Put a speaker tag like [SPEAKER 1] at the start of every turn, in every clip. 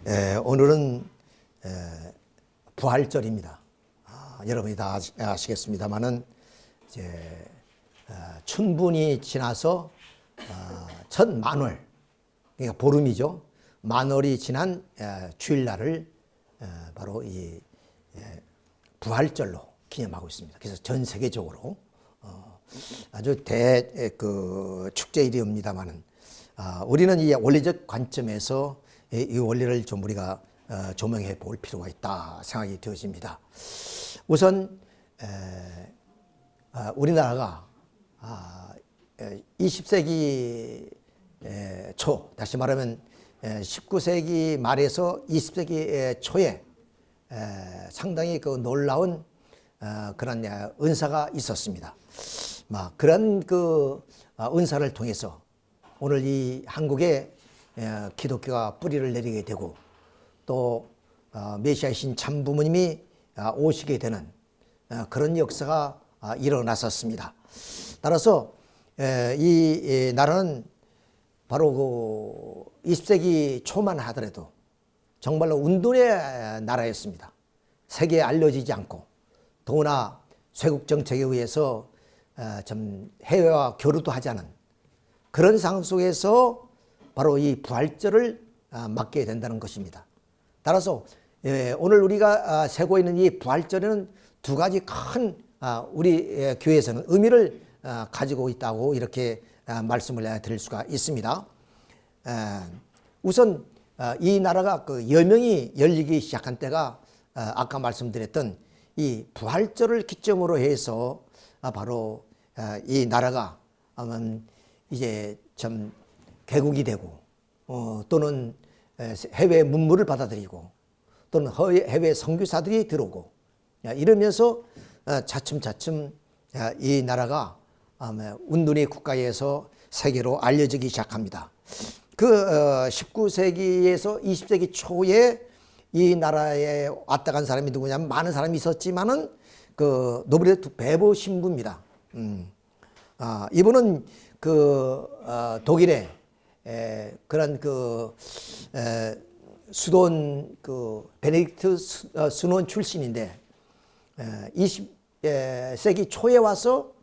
[SPEAKER 1] 오늘은 부활절입니다. 여러분이 다 아시겠습니다만은 이제 춘분이 지나서 첫 만월, 그러니까 보름이죠. 만월이 지난 주일날을 바로 이 부활절로 기념하고 있습니다. 그래서 전 세계적으로 아주 축제일이옵니다만은 우리는 이 원리적 관점에서 이 원리를 좀 우리가 조명해 볼 필요가 있다 생각이 되어집니다. 우선 우리나라가 20세기 초, 다시 말하면 19세기 말에서 20세기 초에 상당히 그 놀라운 그런 은사가 있었습니다. 그런 그 은사를 통해서 오늘 이 한국에 기독교가 뿌리를 내리게 되고 또 메시아이신 참부모님이 오시게 되는 그런 역사가 일어났었습니다. 따라서 이 나라는 바로 그 20세기 초만 하더라도 정말로 운동의 나라였습니다. 세계에 알려지지 않고 더구나 쇄국 정책에 의해서 좀 해외와 교류도 하지 않은 그런 상황 속에서 바로 이 부활절을 맞게 된다는 것입니다. 따라서 오늘 우리가 세고 있는 이 부활절에는 두 가지 큰 우리 교회에서는 의미를 가지고 있다고 이렇게 말씀을 드릴 수가 있습니다. 우선 이 나라가 그 여명이 열리기 시작한 때가 아까 말씀드렸던 이 부활절을 기점으로 해서 바로 이 나라가 이제 좀 개국이 되고 또는 해외 문물을 받아들이고 또는 해외 선교사들이 들어오고 이러면서 차츰차츰 이 나라가 운둔의 국가에서 세계로 알려지기 시작합니다. 그 19세기에서 20세기 초에 이 나라에 왔다 간 사람이 누구냐면 많은 사람이 있었지만은 그 노브레트 베보 신부입니다. 이분은 그 독일의 그런 그 수돈 그 베네딕트 순원 출신인데 20세기 초에 와서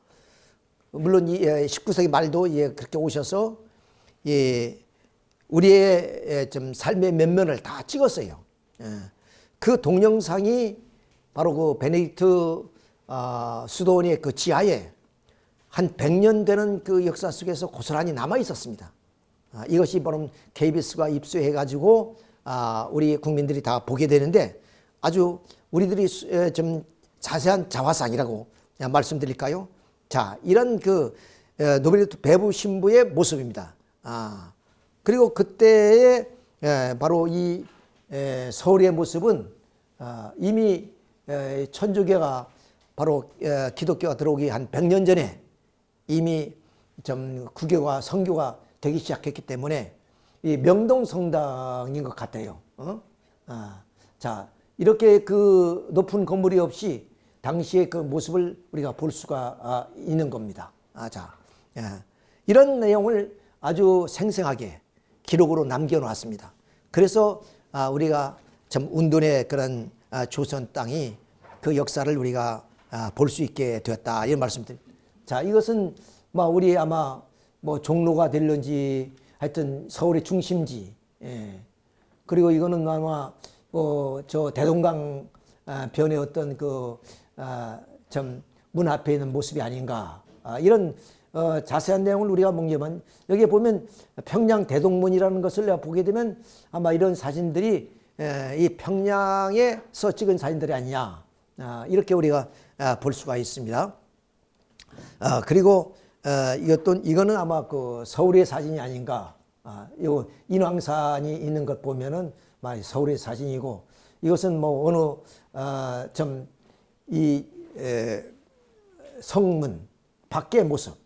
[SPEAKER 1] 물론 19세기 말도 그렇게 오셔서 우리의 좀 삶의 면면을 다 찍었어요. 그 동영상이 바로 그 베네딕트 수도원의 그 지하에 한 100년 되는 그 역사 속에서 고스란히 남아 있었습니다. 이것이 바로 KBS가 입수해 가지고 우리 국민들이 다 보게 되는데 아주 우리들이 좀 자세한 자화상이라고 말씀드릴까요? 자, 이런 그 노브레트 베보 신부의 모습입니다. 그리고 그때의 바로 이 서울의 모습은 이미 천주교가 바로 기독교가 들어오기 한 100년 전에 이미 좀 구교가 선교가 되기 시작했기 때문에 이 명동성당인 것 같아요. 자, 이렇게 그 높은 건물이 없이 당시의 그 모습을 우리가 볼 수가 있는 겁니다. 자, 이런 내용을 아주 생생하게 기록으로 남겨놨습니다. 그래서 우리가 참 운둔의 그런 조선 땅이 그 역사를 우리가 볼 수 있게 되었다 이런 말씀드립니다. 자, 이것은 우리 아마 종로가 될런지 하여튼 서울의 중심지. 그리고 이거는 아마 저 대동강 변의 어떤 그 좀 문 앞에 있는 모습이 아닌가. 이런 자세한 내용을 우리가 먹려면 여기에 보면 평양 대동문이라는 것을 내가 보게 되면 아마 이런 사진들이 이 평양에서 찍은 사진들이 아니냐. 이렇게 우리가 볼 수가 있습니다. 그리고 이거는 아마 그 서울의 사진이 아닌가. 요 인왕산이 있는 것 보면은 서울의 사진이고 이것은 어느 좀 이 성문 밖의 모습,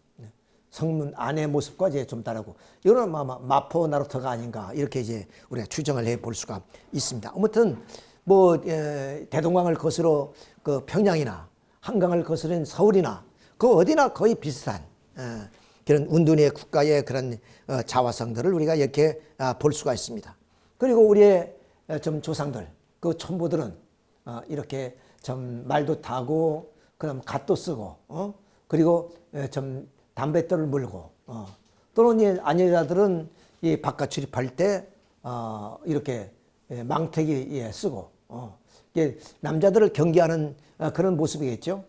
[SPEAKER 1] 성문 안의 모습과 이제 좀 다르고 이거는 마포 나루터가 아닌가 이렇게 이제 우리가 추정을 해 볼 수가 있습니다. 아무튼 대동강을 거슬러 그 평양이나 한강을 거스른 서울이나 그 어디나 거의 비슷한 그런 운둔의 국가의 그런 자화상들을 우리가 이렇게 볼 수가 있습니다. 그리고 우리의 좀 조상들, 그 촌부들은 이렇게 좀 말도 타고, 그다음 갓도 쓰고, 그리고 좀 담뱃돌을 물고, 또는 이 아내자들은 이 바깥 출입할 때 이렇게 망태기 쓰고, 이게 남자들을 경계하는 그런 모습이겠죠.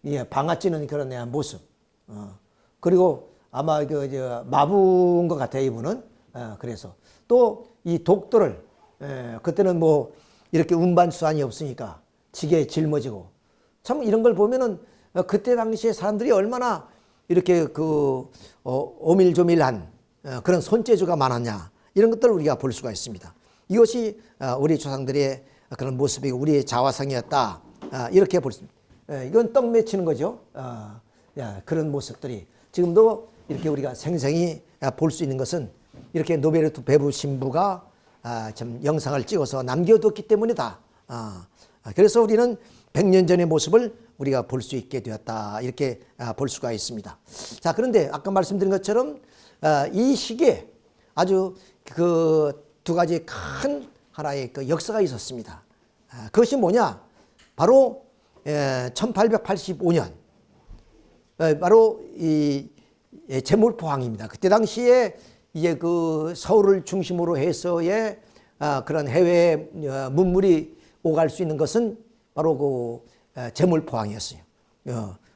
[SPEAKER 1] 예, 방아 찌는 그런 모습. 그리고 아마 마부인 것 같아요, 이분은. 그래서 또 이 독도를 그때는 뭐 이렇게 운반수단이 없으니까 지게에 짊어지고, 참 이런 걸 보면은 그때 당시에 사람들이 얼마나 이렇게 오밀조밀한 그런 손재주가 많았냐, 이런 것들을 우리가 볼 수가 있습니다. 이것이 우리 조상들의 그런 모습이고 우리의 자화상이었다, 이렇게 볼 수 있습니다. 이건 떡 맺히는 거죠. 그런 모습들이 지금도 이렇게 우리가 생생히 볼 수 있는 것은 이렇게 노베르트 베브 신부가 좀 영상을 찍어서 남겨뒀기 때문이다. 그래서 우리는 100년 전의 모습을 우리가 볼 수 있게 되었다, 이렇게 볼 수가 있습니다. 자, 그런데 아까 말씀드린 것처럼 이 시기에 아주 그 두 가지 큰 하나의 그 역사가 있었습니다. 그것이 뭐냐? 바로 1885년 바로 이 제물포항입니다. 그때 당시에 이제 그 서울을 중심으로 해서의 그런 해외 문물이 오갈 수 있는 것은 바로 그 제물포항이었어요.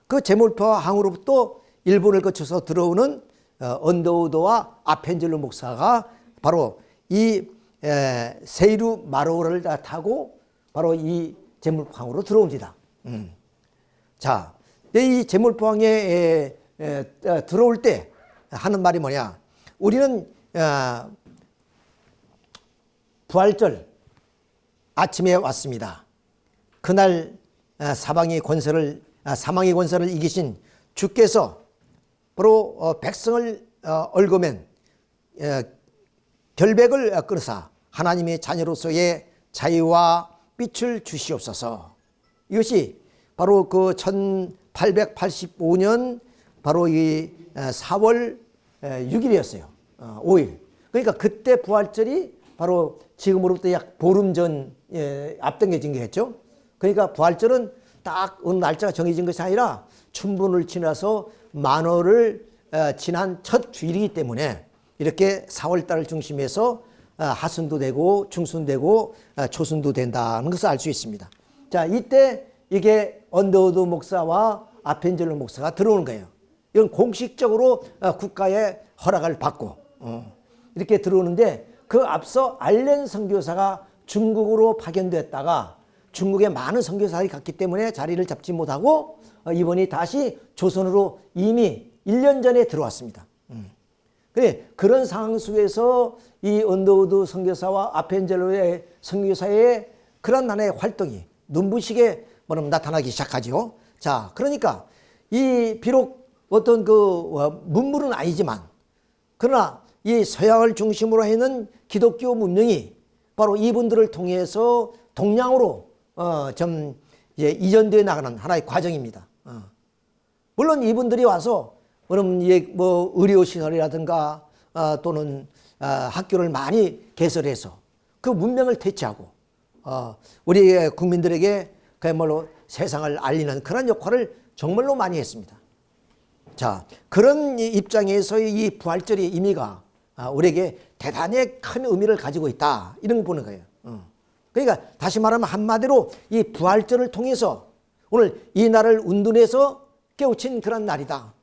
[SPEAKER 1] 그 제물포항으로부터 일본을 거쳐서 들어오는 언더우드와 아펜젤로 목사가 바로 이 세이루 마로를 타고 바로 이 제물포항으로 들어옵니다. 자, 이 제물포항에 들어올 때 하는 말이 뭐냐? 우리는 부활절 아침에 왔습니다. 그날 사망의 권세를 이기신 주께서 바로 백성을 얽어맨 결백을 끊으사 하나님의 자녀로서의 자유와 빛을 주시옵소서. 이것이 바로 그 1885년 바로 이 4월 6일이었어요. 5일. 그러니까 그때 부활절이 바로 지금으로부터 약 보름 전 앞당겨진 게겠죠. 그러니까 부활절은 딱 어느 날짜가 정해진 것이 아니라 춘분을 지나서 만월을 지난 첫 주일이기 때문에 이렇게 4월달을 중심해서 하순도 되고 중순도 되고 초순도 된다는 것을 알 수 있습니다. 자, 이때 이게 언더우드 목사와 아펜젤로 목사가 들어오는 거예요. 이건 공식적으로 국가의 허락을 받고 이렇게 들어오는데, 그 앞서 알렌 선교사가 중국으로 파견됐다가 중국에 많은 선교사들이 갔기 때문에 자리를 잡지 못하고 이번이 다시 조선으로 이미 1년 전에 들어왔습니다. 그래, 그런 상황 속에서 이 언더우드 선교사와 아펜젤로의 선교사의 그런 하나의 활동이 눈부시게 나타나기 시작하죠. 자, 그러니까 이 비록 어떤 그 문물은 아니지만, 그러나 이 서양을 중심으로 하는 기독교 문명이 바로 이분들을 통해서 동양으로 좀 이제 이전되어 나가는 하나의 과정입니다. 물론 이분들이 와서 뭐 의료시설이라든가 또는 학교를 많이 개설해서 그 문명을 대체하고 우리 국민들에게 그야말로 세상을 알리는 그런 역할을 정말로 많이 했습니다. 자, 그런 입장에서의 이 부활절의 의미가 우리에게 대단히 큰 의미를 가지고 있다, 이런 걸 보는 거예요. 그러니까 다시 말하면 한마디로 이 부활절을 통해서 오늘 이 날을 운둔해서 깨우친 그런 날이다,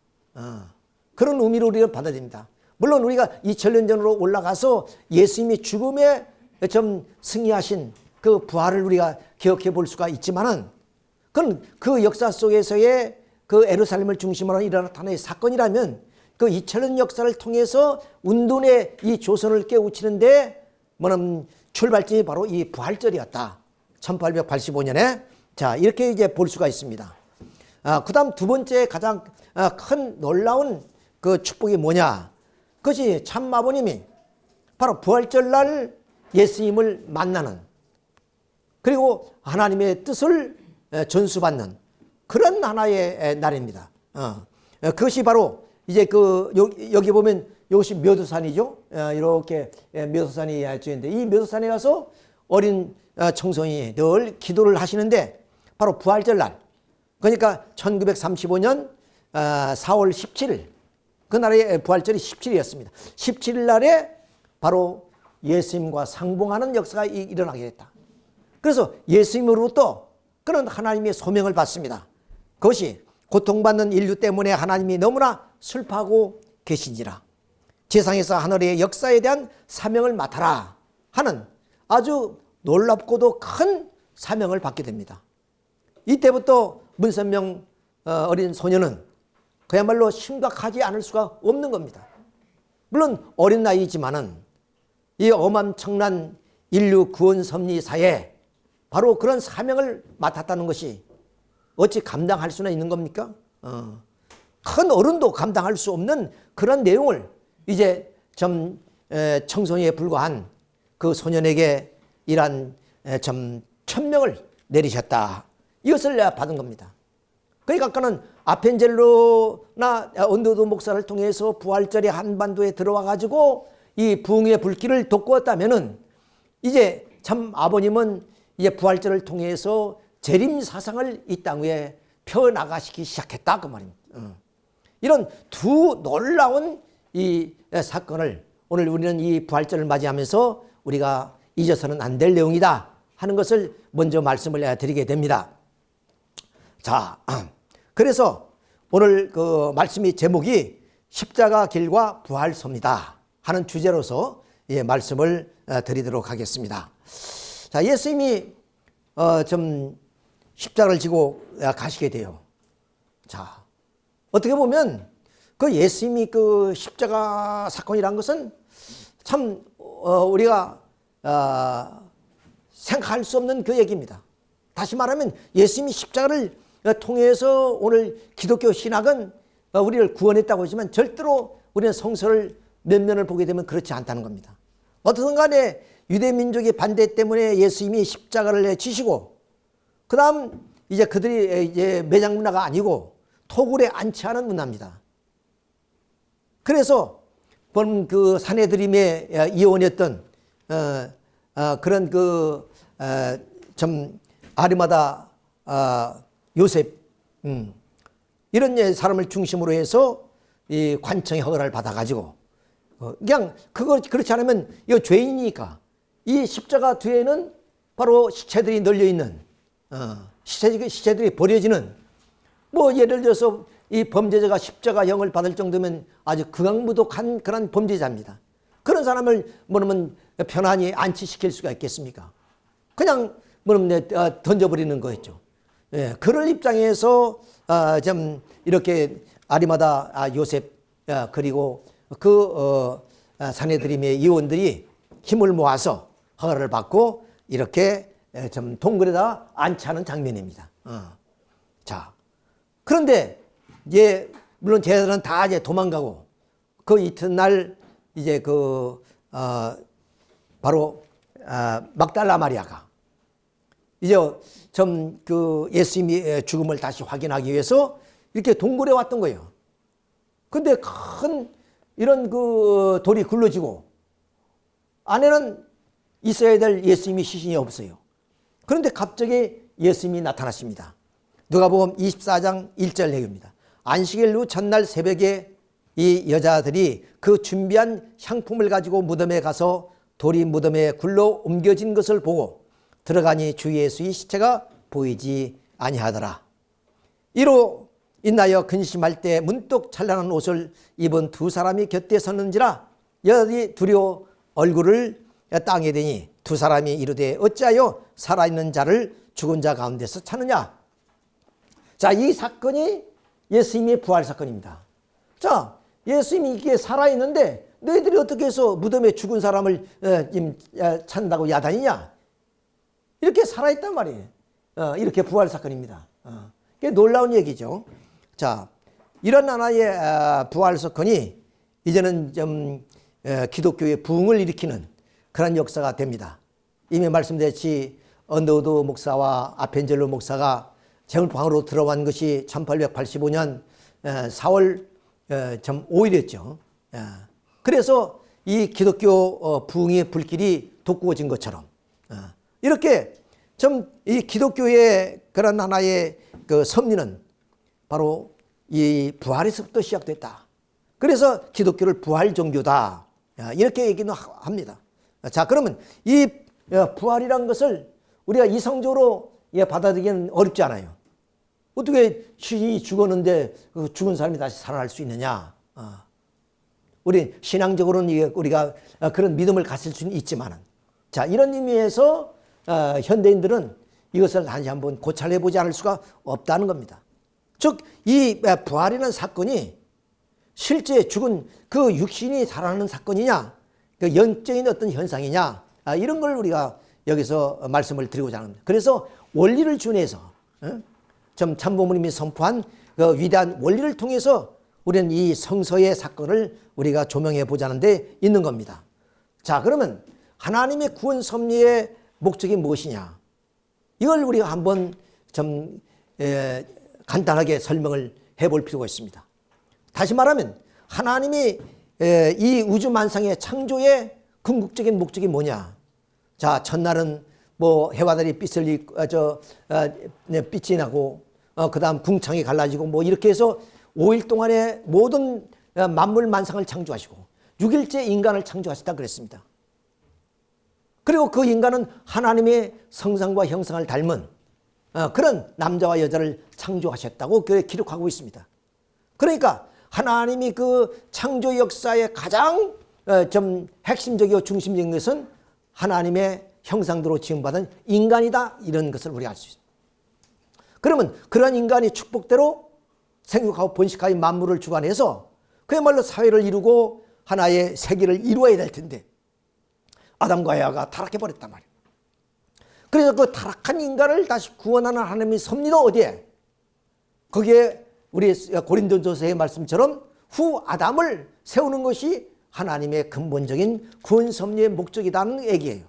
[SPEAKER 1] 그런 의미로 우리가 받아들입니다. 물론 우리가 2000년 전으로 올라가서 예수님이 죽음에 좀 승리하신 그 부활을 우리가 기억해 볼 수가 있지만은, 그건 그 역사 속에서의 그 예루살렘을 중심으로 일어난 하나의 사건이라면, 그 2000년 역사를 통해서 운둔의 이 조선을 깨우치는데 출발점이 바로 이 부활절이었다, 1885년에. 자, 이렇게 이제 볼 수가 있습니다. 그 다음 두 번째 가장 큰 놀라운 그 축복이 뭐냐? 그것이 참마부님이 바로 부활절날 예수님을 만나는, 그리고 하나님의 뜻을 전수받는 그런 하나의 날입니다. 그것이 바로 이제 여기 보면 이것이 묘도산이죠. 이렇게 묘도산이 있는데, 이 묘도산에 가서 어린 청소년이 늘 기도를 하시는데 바로 부활절 날, 그러니까 1935년 4월 17일, 그날의 부활절이 17일이었습니다. 17일 날에 바로 예수님과 상봉하는 역사가 일어나게 됐다. 그래서 예수님으로부터 그런 하나님의 소명을 받습니다. 그것이 고통받는 인류 때문에 하나님이 너무나 슬퍼하고 계신지라 세상에서 하늘의 역사에 대한 사명을 맡아라 하는 아주 놀랍고도 큰 사명을 받게 됩니다. 이때부터 문선명 어린 소녀는 그야말로 심각하지 않을 수가 없는 겁니다. 물론 어린 나이지만은 이 어마어마한 인류 구원 섭리사에 바로 그런 사명을 맡았다는 것이 어찌 감당할 수나 있는 겁니까? 큰 어른도 감당할 수 없는 그런 내용을 이제 좀 청소년에 불과한 그 소년에게 이러한 좀 천명을 내리셨다. 이것을 받은 겁니다. 그러니까 아까는 아펜젤로나 언더우드 목사를 통해서 부활절에 한반도에 들어와 가지고 이 부흥의 불길을 돋구었다면은 이제 참 아버님은 이제 부활절을 통해서 재림 사상을 이 땅 위에 펴나가시기 시작했다 그 말입니다. 이런 두 놀라운 이 사건을 오늘 우리는 이 부활절을 맞이하면서 우리가 잊어서는 안 될 내용이다 하는 것을 먼저 말씀을 드리게 됩니다. 자, 그래서 오늘 그 말씀의 제목이 십자가 길과 부활소입니다 하는 주제로서 말씀을 드리도록 하겠습니다. 자, 예수님이 좀 십자가를 지고 가시게 돼요. 자, 어떻게 보면 그 예수님이 그 십자가 사건이란 것은 참 우리가 생각할 수 없는 그 얘기입니다. 다시 말하면 예수님이 십자가를 통해서 오늘 기독교 신학은 우리를 구원했다고 하지만 절대로 우리는 성서를 몇 면을 보게 되면 그렇지 않다는 겁니다. 어떻든 간에 유대민족의 반대 때문에 예수님이 십자가를 지시고 그 다음 이제 그들이 이제 매장 문화가 아니고 토굴에 안치하는 문화입니다. 그래서 본 그 사내들임의 이혼이었던 그런 그 좀 아리마다 요셉 이런 사람을 중심으로 해서 이 관청의 허가를 받아가지고 그냥 그거 그렇지 않으면 이거 죄인이니까 이 십자가 뒤에는 바로 시체들이 널려 있는 시체들이 버려지는 뭐 예를 들어서 이 범죄자가 십자가형을 받을 정도면 아주 극악무독한 그런 범죄자입니다. 그런 사람을 뭐냐면 편안히 안치시킬 수가 있겠습니까? 그냥 뭐냐면 던져버리는 거였죠. 예, 그럴 입장에서 좀 이렇게 아리마다 요셉 그리고 그 사내들임의 이원들이 힘을 모아서 허가를 받고 이렇게 좀 동굴에다 안치하는 장면입니다. 자, 그런데 이제 물론 제자들은 다 이제 도망가고 그 이튿날 이제 그 바로 막달라 마리아가 이제 좀 그 예수님의 죽음을 다시 확인하기 위해서 이렇게 동굴에 왔던 거예요. 근데 큰 이런 그 돌이 굴러지고 안에는 있어야 될 예수님이 시신이 없어요. 그런데 갑자기 예수님이 나타나십니다. 누가복음 24장 1절 내용입니다. 안식일 후 전날 새벽에 이 여자들이 그 준비한 향품을 가지고 무덤에 가서 돌이 무덤에 굴러 옮겨진 것을 보고 들어가니 주 예수의 시체가 보이지 아니하더라. 이로 인하여 근심할 때 문득 찬란한 옷을 입은 두 사람이 곁에 섰는지라 여자들이 두려워 얼굴을 땅에 대니 두 사람이 이르되 어찌하여 살아있는 자를 죽은 자 가운데서 찾느냐. 자, 이 사건이 예수님의 부활 사건입니다. 자, 예수님이 이게 살아있는데 너희들이 어떻게 해서 무덤에 죽은 사람을 찾는다고 야단이냐. 이렇게 살아있단 말이에요. 이렇게 부활 사건입니다. 이게 놀라운 얘기죠. 자, 이런 하나의 부활 사건이 이제는 좀 기독교의 부흥을 일으키는 그런 역사가 됩니다. 이미 말씀드렸지 언더우드 목사와 아펜젤로 목사가 제물방으로 들어간 것이 1885년 4월 5일이었죠. 그래서 이 기독교 부흥의 불길이 돋구어진 것처럼 이렇게 좀 이 기독교의 그런 하나의 그 섭리는 바로 이 부활에서부터 시작됐다. 그래서 기독교를 부활 종교다. 이렇게 얘기는 합니다. 자, 그러면 이 부활이란 것을 우리가 이성적으로 받아들이기는 어렵지 않아요. 어떻게 신이 죽었는데 죽은 사람이 다시 살아날 수 있느냐. 우리 신앙적으로는 우리가 그런 믿음을 가질 수는 있지만은, 자, 이런 의미에서 현대인들은 이것을 다시 한번 고찰해보지 않을 수가 없다는 겁니다. 즉, 이 부활이라는 사건이 실제 죽은 그 육신이 살아나는 사건이냐, 그 영적인 어떤 현상이냐, 이런 걸 우리가 여기서 말씀을 드리고자 합니다. 그래서 원리를 준해서 좀 참부모님이 선포한 그 위대한 원리를 통해서 우리는 이 성서의 사건을 우리가 조명해 보자는 데 있는 겁니다. 자, 그러면 하나님의 구원 섭리의 목적이 무엇이냐? 이걸 우리가 한번 좀 간단하게 설명을 해볼 필요가 있습니다. 다시 말하면 하나님이 이 우주 만상의 창조의 궁극적인 목적이 뭐냐? 자, 첫날은 뭐 해와 달이 빛이 나고 그다음 궁창이 갈라지고 뭐 이렇게 해서 5일 동안에 모든 만물 만상을 창조하시고 6일째 인간을 창조하셨다 그랬습니다. 그리고 그 인간은 하나님의 성상과 형상을 닮은 그런 남자와 여자를 창조하셨다고 기록하고 있습니다. 그러니까 하나님이 그 창조 역사의 가장 좀 핵심적이고 중심적인 것은 하나님의 형상대로 지음받은 인간이다, 이런 것을 우리가 알 수 있습니다. 그러면 그런 인간이 축복대로 생육하고 번식하여 만물을 주관해서 그야말로 사회를 이루고 하나의 세계를 이루어야 될 텐데 아담과 에바가 타락해버렸단 말이에요. 그래서 그 타락한 인간을 다시 구원하는 하나님의 섭리는 어디에? 거기에 우리 고린도전서의 말씀처럼 후 아담을 세우는 것이 하나님의 근본적인 구원 섭리의 목적이라는 얘기예요.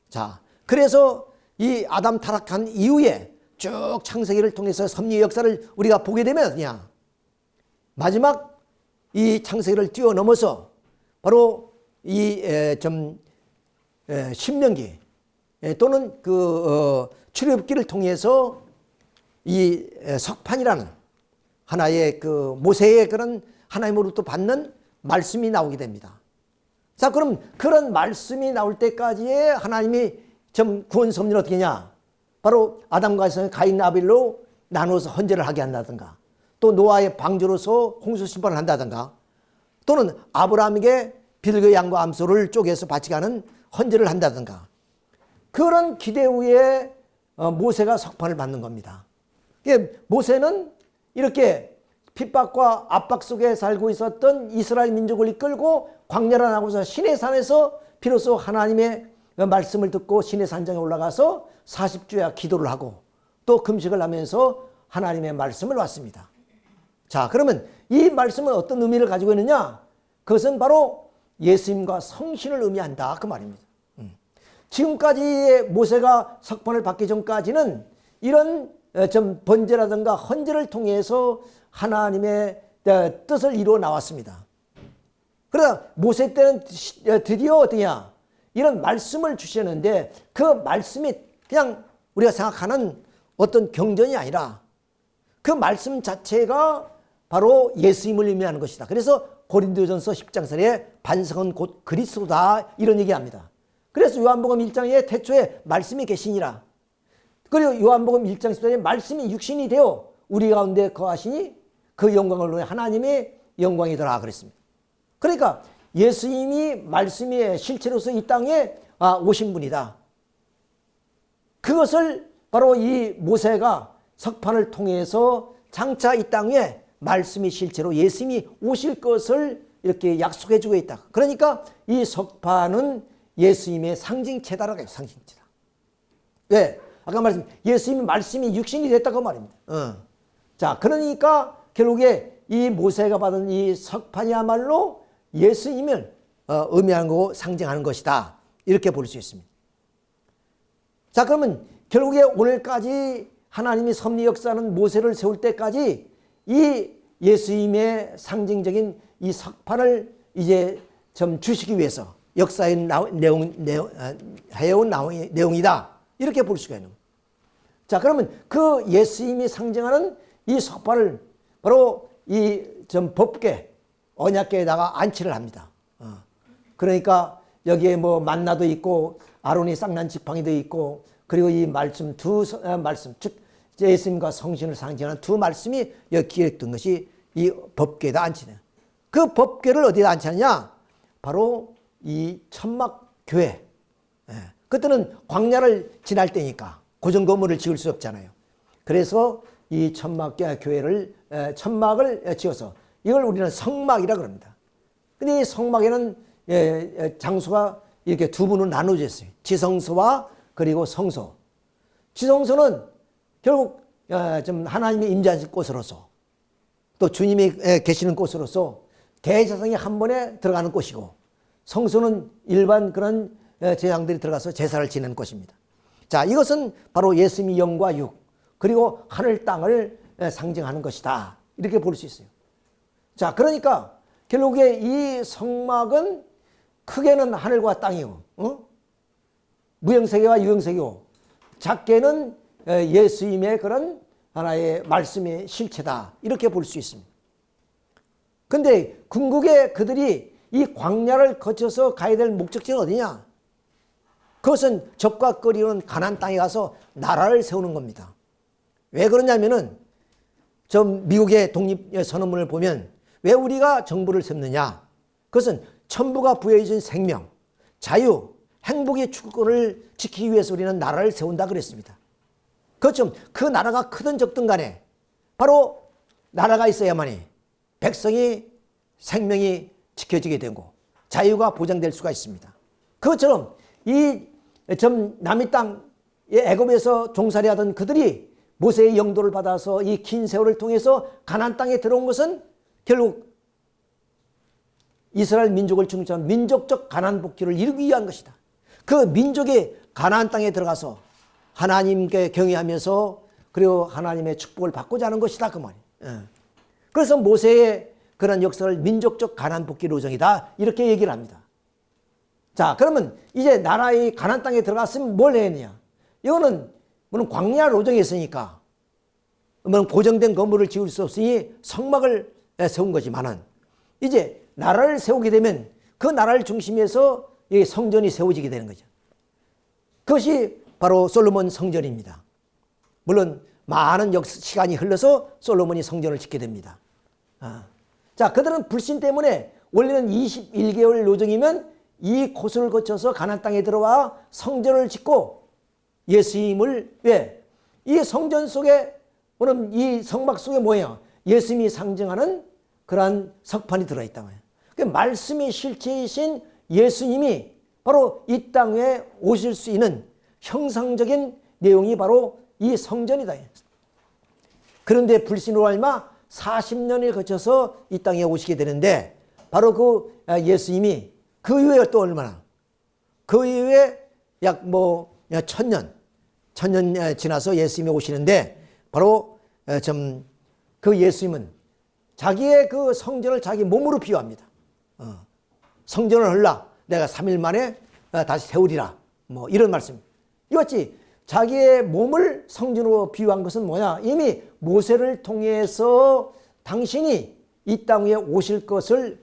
[SPEAKER 1] 자, 그래서 이 아담 타락한 이후에 쭉 창세기를 통해서 섭리의 역사를 우리가 보게 되면 어떠냐? 마지막 이 창세기를 뛰어넘어서 바로 이 신명기 또는 그 출애굽기를 통해서 이 석판이라는 하나의 그 모세의 그런 하나님으로부터 받는 말씀이 나오게 됩니다. 자, 그럼 그런 말씀이 나올 때까지의 하나님이 좀 구원 섭리는 어떻게 하냐? 바로 아담과 가인 아벨로 나눠서 헌제를 하게 한다든가, 또 노아의 방주로서 홍수 심판을 한다든가, 또는 아브라함에게 빌그 양과 암소를 쪼개서 바치게 하는 헌제를 한다든가, 그런 기대 후에 모세가 석판을 받는 겁니다. 모세는 이렇게 핍박과 압박 속에 살고 있었던 이스라엘 민족을 이끌고 광야를 나고서 시내산에서 비로소 하나님의 말씀을 듣고 시내산장에 올라가서 40주야 기도를 하고 또 금식을 하면서 하나님의 말씀을 왔습니다. 자, 그러면 이 말씀은 어떤 의미를 가지고 있느냐? 그것은 바로 예수님과 성신을 의미한다, 그 말입니다. 지금까지의 모세가 석판을 받기 전까지는 이런 좀 번제라든가 헌제를 통해서 하나님의 뜻을 이루어 나왔습니다. 그러나 모세 때는 드디어 어떠냐? 이런 말씀을 주셨는데 그 말씀이 그냥 우리가 생각하는 어떤 경전이 아니라 그 말씀 자체가 바로 예수님을 의미하는 것이다. 그래서 고린도전서 10장설에 반석은 곧 그리스도다, 이런 얘기합니다. 그래서 요한복음 1장에 태초에 말씀이 계시니라. 그리고 요한복음 1장 10절에 말씀이 육신이 되어 우리 가운데 거하시니 그 영광을 위해 하나님의 영광이더라 그랬습니다. 그러니까 예수님이 말씀의 실체로서 이 땅에 오신 분이다. 그것을 바로 이 모세가 석판을 통해서 장차 이 땅에 말씀이 실제로 예수님이 오실 것을 이렇게 약속해 주고 있다. 그러니까 이 석판은 예수님의 상징체다라고 해요. 상징체다. 왜? 아까 말씀 예수님의 말씀이 육신이 됐다고 말입니다. 자, 그러니까 결국에 이 모세가 받은 이 석판이야말로 예수님을 의미하는 거고 상징하는 것이다, 이렇게 볼 수 있습니다. 자, 그러면 결국에 오늘까지 하나님이 섭리 역사는 모세를 세울 때까지 이 예수님의 상징적인 이 석판을 이제 좀 주시기 위해서 역사의 해온 내용이다. 이렇게 볼 수가 있는 거예요. 자, 그러면 그 예수님이 상징하는 이 석발을 바로 이 좀 법궤, 언약궤에다가 안치를 합니다. 그러니까 여기에 뭐 만나도 있고 아론이 쌍난 지팡이도 있고 그리고 이 말씀 말씀 즉 예수님과 성신을 상징하는 두 말씀이 여기 기록된 것이 이 법궤에다 안치네. 그 법궤를 어디다 안치느냐? 바로 이 천막교회. 그때는 광야를 지날 때니까 고정 건물을 지을 수 없잖아요. 그래서 이 천막교회를 천막을 지어서 이걸 우리는 성막이라 그럽니다. 근데 이 성막에는 장소가 이렇게 두 분으로 나눠져 있어요. 지성소와 그리고 성소. 지성소는 결국 좀 하나님이 임재하실 곳으로서 또 주님이 계시는 곳으로서 대제사장이 한 번에 들어가는 곳이고 성소는 일반 그런 제사장들이 들어가서 제사를 지내는 곳입니다. 자, 이것은 바로 예수님의 영과 육 그리고 하늘 땅을 상징하는 것이다. 이렇게 볼 수 있어요. 자, 그러니까 결국에 이 성막은 크게는 하늘과 땅이고 무형세계와 유형세계고 작게는 예수님의 그런 하나의 말씀의 실체다. 이렇게 볼 수 있습니다. 근데 궁극에 그들이 이 광야를 거쳐서 가야 될 목적지는 어디냐? 그것은 적과 거리는 가나안 땅에 가서 나라를 세우는 겁니다. 왜 그러냐면은 좀 미국의 독립선언문을 보면 왜 우리가 정부를 세우느냐? 그것은 천부가 부여해준 생명, 자유, 행복의 추구권을 지키기 위해서 우리는 나라를 세운다 그랬습니다. 그렇죠. 그 나라가 크든 적든 간에 바로 나라가 있어야만이 백성이 생명이 지켜지게 되고 자유가 보장될 수가 있습니다. 그것처럼 이 남이 땅 애굽에서 종살이 하던 그들이 모세의 영도를 받아서 이 긴 세월을 통해서 가나안 땅에 들어온 것은 결국 이스라엘 민족을 중심한 민족적 가나안 복귀를 이루기 위한 것이다. 그 민족이 가나안 땅에 들어가서 하나님께 경외하면서 그리고 하나님의 축복을 받고자 하는 것이다 그 말이에요. 그래서 모세의 그런 역사를 민족적 가나안 복귀 로정이다 이렇게 얘기를 합니다. 자, 그러면 이제 나라의 가나안 땅에 들어갔으면 뭘 해야 하느냐? 이거는 물론 광야 로정에 있으니까 물론 고정된 건물을 지을 수 없으니 성막을 세운 거지만은 이제 나라를 세우게 되면 그 나라를 중심해서 이 성전이 세워지게 되는 거죠. 그것이 바로 솔로몬 성전입니다. 물론 많은 시간이 흘러서 솔로몬이 성전을 짓게 됩니다. 자, 그들은 불신 때문에 원래는 21개월 노정이면 이 코스를 거쳐서 가나안 땅에 들어와 성전을 짓고 예수님을 왜? 이 성전 속에 오늘 이 성막 속에 뭐예요? 예수님이 상징하는 그러한 석판이 들어있다 말이에요. 그 말씀의 실체이신 예수님이 바로 이 땅에 오실 수 있는 형상적인 내용이 바로 이 성전이다. 그런데 불신으로 말미암아 40년을 거쳐서 이 땅에 오시게 되는데 바로 그 예수님이 그 이후에 또 얼마나 그 이후에 약 뭐 1000년 지나서 예수님이 오시는데 바로 그 예수님은 자기의 그 성전을 자기 몸으로 비유합니다. 성전을 헐라 내가 3일 만에 다시 세우리라 뭐 이런 말씀. 이것이 자기의 몸을 성전으로 비유한 것은 뭐냐? 이미 모세를 통해서 당신이 이 땅 위에 오실 것을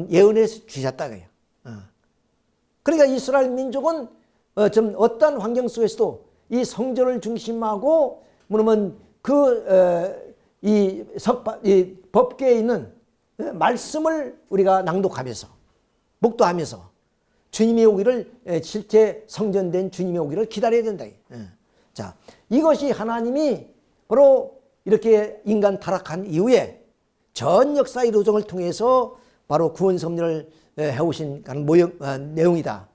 [SPEAKER 1] 예언해 주셨다 그래요. 그러니까 이스라엘 민족은 어떤 환경 속에서도 이 성전을 중심하고 이 법궤에 있는 말씀을 우리가 낭독하면서 목도하면서 주님의 오기를 실제 성전된 주님의 오기를 기다려야 된다. 자, 이것이 하나님이 바로 이렇게 인간 타락한 이후에 전 역사의 도정을 통해서 바로 구원 섭리를 해오신 내용이다.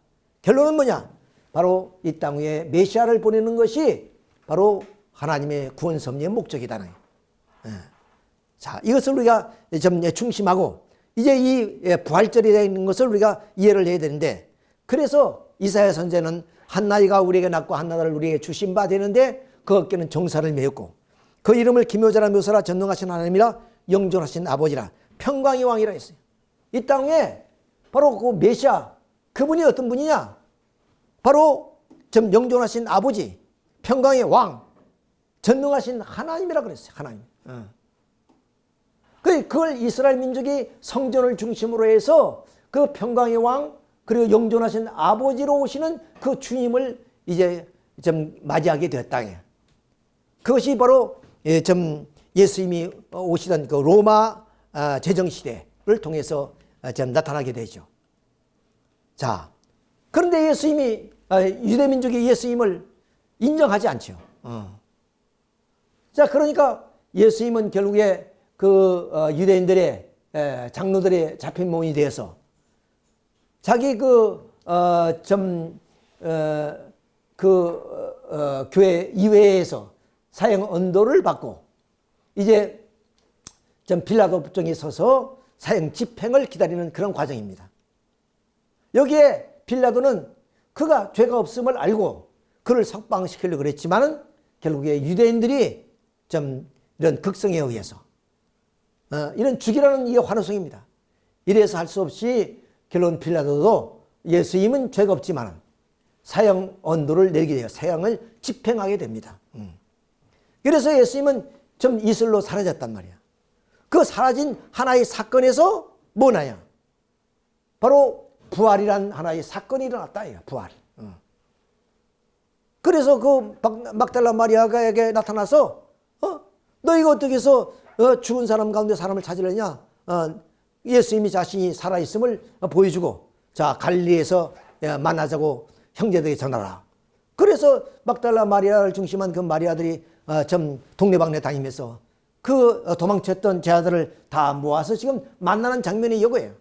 [SPEAKER 1] 결론은 뭐냐? 바로 이 땅 위에 메시아를 보내는 것이 바로 하나님의 구원 섭리의 목적이다. 자, 이것을 우리가 좀 중심하고 이제 이 부활절이 되는 것을 우리가 이해를 해야 되는데 그래서 이사야 선지자는 한 나이가 우리에게 낳고 한 나라를 우리에게 주신 바 되는데 그 어깨는 정사를 메었고 그 이름을 기묘자라 묘사라 전능하신 하나님이라 영존하신 아버지라 평강의 왕이라 했어요. 이 땅에 바로 그 메시아 그분이 어떤 분이냐? 바로 좀 영존하신 아버지, 평강의 왕, 전능하신 하나님이라 그랬어요. 하나님. 그걸 이스라엘 민족이 성전을 중심으로 해서 그 평강의 왕, 그리고 영존하신 아버지로 오시는 그 주님을 이제 좀 맞이하게 되었다. 그것이 바로 좀 예수님이 오시던 그 로마 제정시대를 통해서 좀 나타나게 되죠. 자, 그런데 예수님이, 유대민족이 예수님을 인정하지 않죠. 자, 그러니까 예수님은 결국에 그 유대인들의 장로들의 잡힌 몸이 되어서 자기 교회 이외에서 사형 언도를 받고 이제 좀 빌라도 법정에 서서 사형 집행을 기다리는 그런 과정입니다. 여기에 빌라도는 그가 죄가 없음을 알고 그를 석방시키려고 그랬지만은 결국에 유대인들이 좀 이런 극성에 의해서 이런 죽이라는 이 환호성입니다. 이래서 할 수 없이 결론 빌라도도 예수님은 죄가 없지만 사형 언도를 내리게 돼요. 사형을 집행하게 됩니다. 그래서 예수님은 좀 이슬로 사라졌단 말이야. 그 사라진 하나의 사건에서 뭐냐냐? 바로 부활이란 하나의 사건이 일어났다. 부활. 그래서 그 막달라 마리아가에게 나타나서 너 이거 어떻게 해서 죽은 사람 가운데 사람을 찾으려냐? 예수님이 자신이 살아있음을 보여주고 자 갈릴리에서 만나자고 형제들에게 전하라. 그래서 막달라 마리아를 중심한 그 마리아들이 좀 동네방네 다니면서 그 도망쳤던 제자들을 다 모아서 지금 만나는 장면이 이거예요.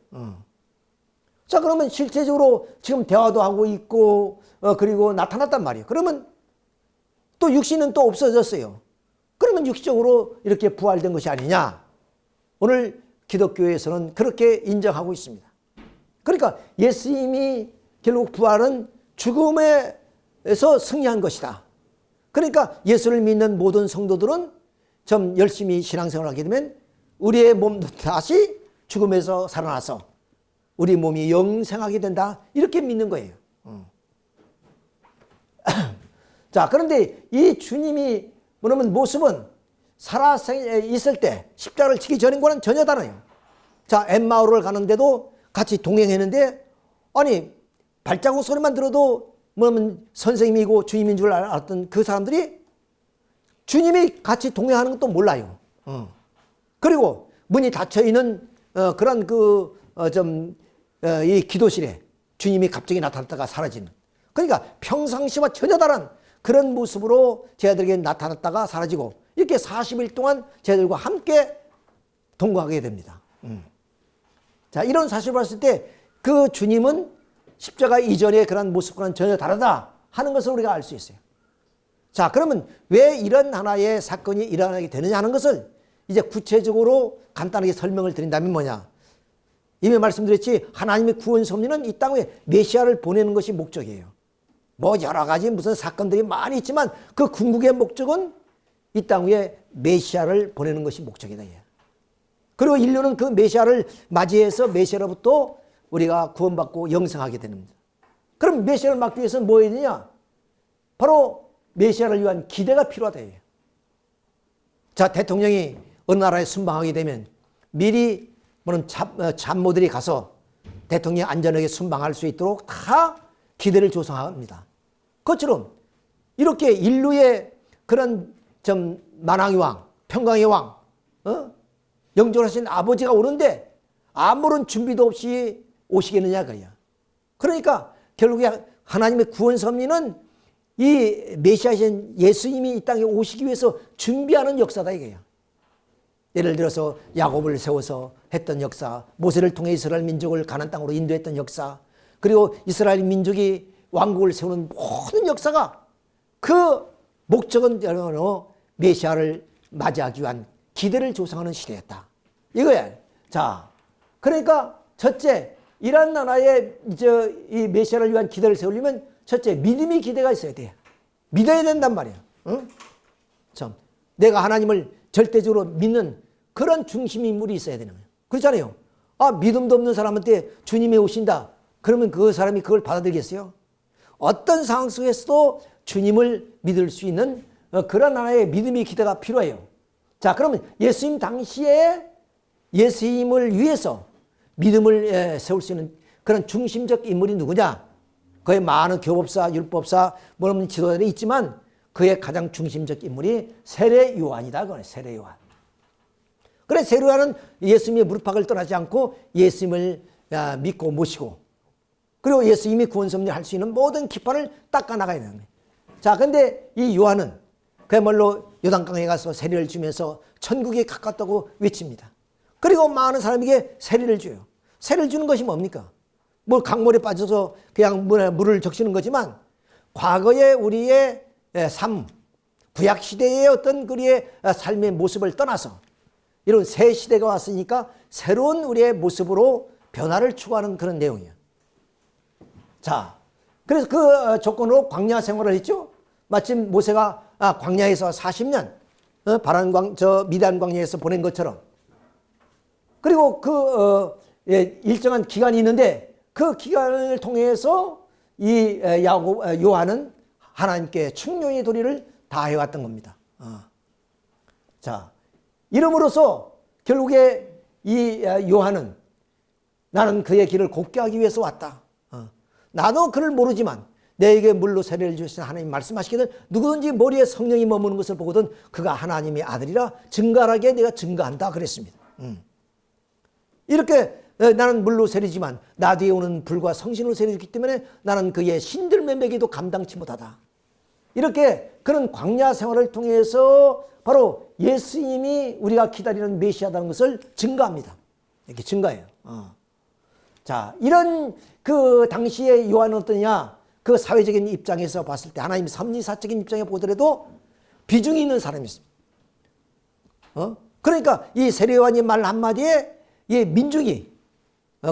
[SPEAKER 1] 자, 그러면 실제적으로 지금 대화도 하고 있고 그리고 나타났단 말이에요. 그러면 또 육신은 또 없어졌어요. 그러면 육적으로 이렇게 부활된 것이 아니냐? 오늘 기독교에서는 그렇게 인정하고 있습니다. 그러니까 예수님이 결국 부활은 죽음에서 승리한 것이다. 그러니까 예수를 믿는 모든 성도들은 좀 열심히 신앙생활을 하게 되면 우리의 몸도 다시 죽음에서 살아나서 우리 몸이 영생하게 된다. 이렇게 믿는 거예요. 자, 그런데 이 주님이 뭐냐면 모습은 살아 있을 때 십자가를 지기 전인과는 전혀 다르요. 자, 엠마오를 가는데도 같이 동행했는데 아니 발자국 소리만 들어도 뭐냐면 선생님이고 주님인 줄 알았던 그 사람들이 주님이 같이 동행하는 것도 몰라요. 그리고 문이 닫혀 있는 그런 이 기도실에 주님이 갑자기 나타났다가 사라지는. 그러니까 평상시와 전혀 다른 그런 모습으로 제자들에게 나타났다가 사라지고 이렇게 40일 동안 제자들과 함께 동거하게 됩니다. 자, 이런 사실을 봤을 때 그 주님은 십자가 이전의 그런 모습과는 전혀 다르다 하는 것을 우리가 알 수 있어요. 자, 그러면 왜 이런 하나의 사건이 일어나게 되느냐 하는 것을 이제 구체적으로 간단하게 설명을 드린다면 뭐냐. 이미 말씀드렸지 하나님의 구원 섭리는 이 땅에 메시아를 보내는 것이 목적이에요. 뭐 여러 가지 무슨 사건들이 많이 있지만 그 궁극의 목적은 이 땅 위에 메시아를 보내는 것이 목적이다. 그리고 인류는 그 메시아를 맞이해서 메시아로부터 우리가 구원받고 영생하게 됩니다. 그럼 메시아를 막기 위해서는 뭐 해야 되냐? 바로 메시아를 위한 기대가 필요하다. 자, 대통령이 어느 나라에 순방하게 되면 미리 참모들이 가서 대통령이 안전하게 순방할 수 있도록 다 기대를 조성합니다. 그것처럼 이렇게 인류의 그런 좀 만왕의 왕, 평강의 왕, 영존하신 아버지가 오는데 아무런 준비도 없이 오시겠느냐 그래요. 그러니까 결국에 하나님의 구원 섭리는 이 메시아신 예수님이 이 땅에 오시기 위해서 준비하는 역사다 이거예요. 예를 들어서 야곱을 세워서 했던 역사, 모세를 통해 이스라엘 민족을 가나안 땅으로 인도했던 역사, 그리고 이스라엘 민족이 왕국을 세우는 모든 역사가 그 목적은 메시아를 맞이하기 위한 기대를 조성하는 시대였다. 이거야. 자, 그러니까 첫째, 이런 나라의 이 메시아를 위한 기대를 세우려면 첫째, 믿음의 기대가 있어야 돼. 믿어야 된단 말이야. 응? 참, 내가 하나님을 절대적으로 믿는 그런 중심 인물이 있어야 되는 거예요. 그렇잖아요. 아, 믿음도 없는 사람한테 주님이 오신다. 그러면 그 사람이 그걸 받아들이겠어요? 어떤 상황 속에서도 주님을 믿을 수 있는 그런 하나의 믿음의 기대가 필요해요. 자, 그러면 예수님 당시에 예수님을 위해서 믿음을 세울 수 있는 그런 중심적 인물이 누구냐? 그의 많은 교법사, 율법사, 뭐는 지도자들이 있지만 그의 가장 중심적 인물이 세례 요한이다. 그거는 세례 요한. 그래, 세례 요한은 예수님의 무릎팍을 떠나지 않고 예수님을 믿고 모시고, 그리고 예수님이 구원 섭리를 할 수 있는 모든 기판을 닦아 나가야 되는 거예요. 자, 근데 이 요한은 그야말로 요단강에 가서 세례를 주면서 천국에 가깝다고 외칩니다. 그리고 많은 사람에게 세례를 줘요. 세례를 주는 것이 뭡니까? 뭐 강물에 빠져서 그냥 물을 적시는 거지만, 과거의 우리의 삶, 구약시대의 어떤 우리의 삶의 모습을 떠나서 이런 새 시대가 왔으니까 새로운 우리의 모습으로 변화를 추구하는 그런 내용이에요. 자, 그래서 그 조건으로 광야 생활을 했죠. 마침 모세가 광야에서 40년 미디안 광야에서 보낸 것처럼. 그리고 일정한 기간이 있는데 그 기간을 통해서 이 요한은 하나님께 충령의 도리를 다해왔던 겁니다. 자, 이름으로써 결국에 이 요한은 나는 그의 길을 곱게 하기 위해서 왔다. 나도 그를 모르지만 내게 물로 세례를 주신 하나님 말씀하시기를 누구든지 머리에 성령이 머무는 것을 보거든 그가 하나님의 아들이라 증거하게 내가 증거한다 그랬습니다. 이렇게 나는 물로 세례지만 나 뒤에 오는 불과 성신으로 세례주기 때문에 나는 그의 신들매매기도 감당치 못하다. 이렇게 그런 광야 생활을 통해서 바로 예수님이 우리가 기다리는 메시아다는 것을 증거합니다. 이렇게 증거해요. 자, 이런 그 당시의 요한은 어떠냐? 그 사회적인 입장에서 봤을 때 하나님 섭리사적인 입장에 보더라도 비중이 있는 사람이었습니다. 그러니까 이 세례 요한의 말 한마디에 이 민중이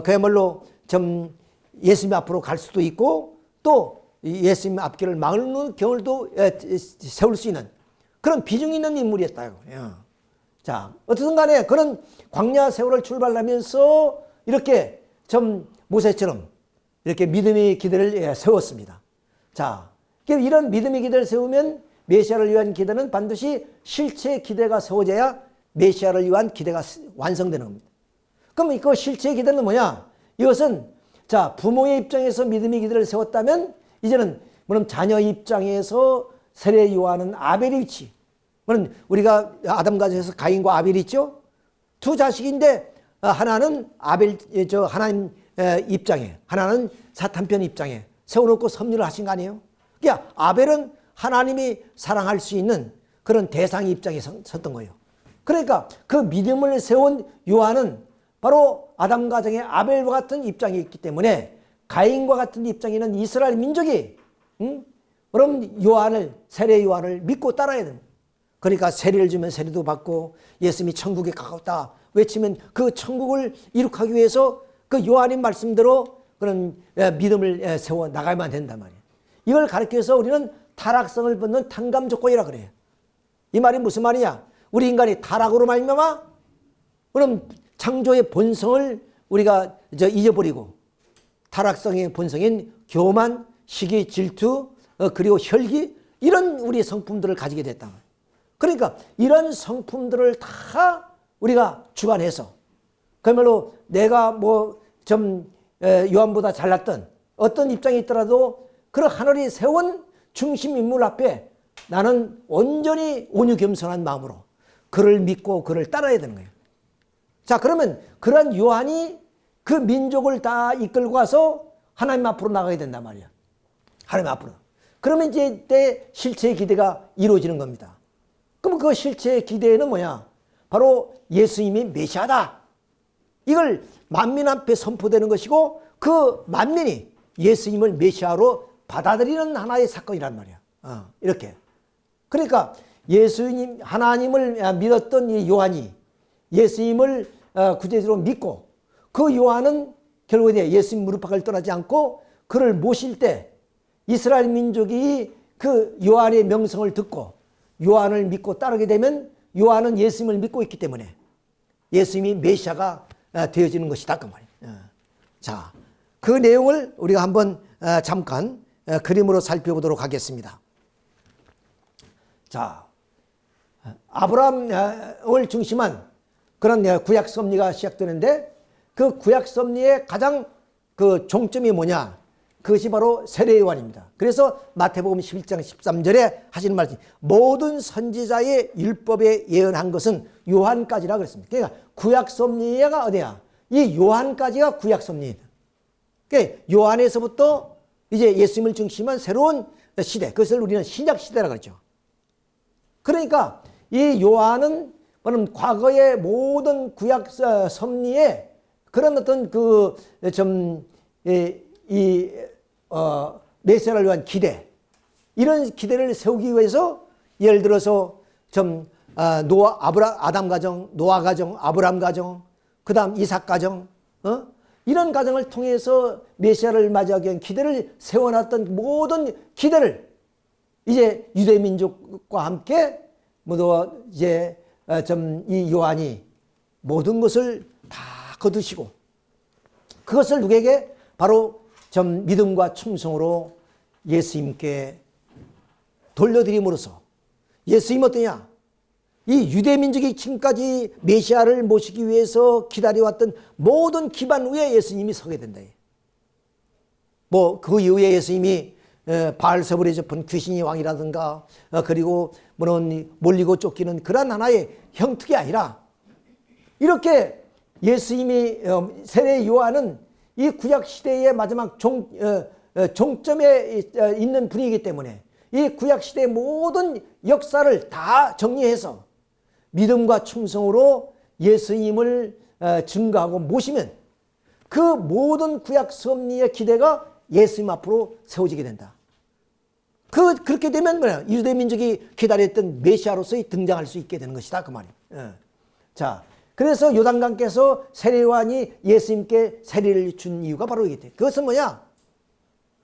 [SPEAKER 1] 그야말로 좀 예수님 앞으로 갈 수도 있고 또 예수님 앞길을 막는 경우도 세울 수 있는 그런 비중 있는 인물이었다. 자, 어쨌든 간에 그런 광야 세월을 출발하면서 이렇게 좀 모세처럼 이렇게 믿음의 기대를 세웠습니다. 자, 이런 믿음의 기대를 세우면 메시아를 위한 기대는 반드시 실체의 기대가 세워져야 메시아를 위한 기대가 완성되는 겁니다. 그럼 그 실체의 기대는 뭐냐? 이것은 자, 부모의 입장에서 믿음의 기대를 세웠다면 이제는 물론 자녀 입장에서 세례 요한은 아벨의 위치. 물론 우리가 아담 가정에서 가인과 아벨이 있죠. 두 자식인데 하나는 하나님 입장에, 하나는 사탄편 입장에 세워놓고 섭리를 하신 거 아니에요? 그러니까 아벨은 하나님이 사랑할 수 있는 그런 대상 입장에 섰던 거예요. 그러니까 그 믿음을 세운 요한은 바로 아담 가정의 아벨과 같은 입장이 있기 때문에 가인과 같은 입장에 있는 이스라엘 민족이 그럼 세례 요한을 믿고 따라야 됩니다. 그러니까 세례를 주면 세례도 받고 예수님이 천국에 가깝다 외치면 그 천국을 이룩하기 위해서 그 요한의 말씀대로 그런 믿음을 세워 나가야만 된단 말이에요. 이걸 가르쳐서 우리는 타락성을 벗는 탕감 조건이라 그래요. 이 말이 무슨 말이냐? 우리 인간이 타락으로 말미암아 그럼 창조의 본성을 우리가 잊어버리고 타락성의 본성인 교만, 시기, 질투, 그리고 혈기 이런 우리의 성품들을 가지게 됐다. 그러니까 이런 성품들을 다 우리가 주관해서 그야말로 내가 뭐 좀 요한보다 잘났던 어떤 입장에 있더라도 그런 하늘이 세운 중심 인물 앞에 나는 온전히 온유겸손한 마음으로 그를 믿고 그를 따라야 되는 거예요. 자, 그러면 그런 요한이 그 민족을 다 이끌고 가서 하나님 앞으로 나가야 된단 말이야. 하나님 앞으로. 그러면 이제 때 실체의 기대가 이루어지는 겁니다. 그럼 그 실체의 기대는 뭐냐? 바로 예수님이 메시아다. 이걸 만민 앞에 선포되는 것이고 그 만민이 예수님을 메시아로 받아들이는 하나의 사건이란 말이야. 이렇게. 그러니까 예수님, 하나님을 믿었던 이 요한이 예수님을 구체적으로 믿고 그 요한은 결국에 예수님 무릎팍을 떠나지 않고 그를 모실 때 이스라엘 민족이 그 요한의 명성을 듣고 요한을 믿고 따르게 되면 요한은 예수님을 믿고 있기 때문에 예수님이 메시아가 되어지는 것이다 그 말이에요. 자, 그 내용을 우리가 한번 잠깐 그림으로 살펴보도록 하겠습니다. 자, 아브라함을 중심한 그런 구약 섭리가 시작되는데 그 구약 섭리의 가장 그 종점이 뭐냐? 그것이 바로 세례 요한입니다. 그래서 마태복음 11장 13절에 하시는 말씀이 모든 선지자의 율법에 예언한 것은 요한까지라 그랬습니다. 그러니까 구약 섭리가 어디야? 이 요한까지가 구약 섭리입니다. 그러니까 요한에서부터 이제 예수님을 중심한 새로운 시대, 그것을 우리는 신약 시대라고 그러죠. 그러니까 이 요한은 과거의 모든 구약 섭리에 그런 어떤 메시아를 위한 기대, 이런 기대를 세우기 위해서 예를 들어서 아담 가정, 노아 가정, 아브라함 가정, 그 다음 이삭 가정, 이런 가정을 통해서 메시아를 맞이하기 위한 기대를 세워놨던 모든 기대를 이제 유대 민족과 함께 모두 이제 이 요한이 모든 것을 다 거두시고 그것을 누구에게? 바로 믿음과 충성으로 예수님께 돌려드림으로써 예수님 어떠냐? 이 유대민족이 지금까지 메시아를 모시기 위해서 기다려왔던 모든 기반 위에 예수님이 서게 된다. 그 이후에 예수님이 바알세불에 접은 귀신이 왕이라든가 그리고 몰리고 쫓기는 그런 하나의 형특이 아니라 이렇게 예수님이 세례 요한은 이 구약시대의 마지막 종점에 있는 분이기 때문에 이 구약시대의 모든 역사를 다 정리해서 믿음과 충성으로 예수님을 증거하고 모시면 그 모든 구약 섭리의 기대가 예수님 앞으로 세워지게 된다. 그렇게 되면 뭐야? 유대민족이 기다렸던 메시아로서의 등장할 수 있게 되는 것이다. 그 말이에요. 자, 그래서 요단강께서 세례요한이 예수님께 세례를 준 이유가 바로 이게 돼. 그것은 뭐냐?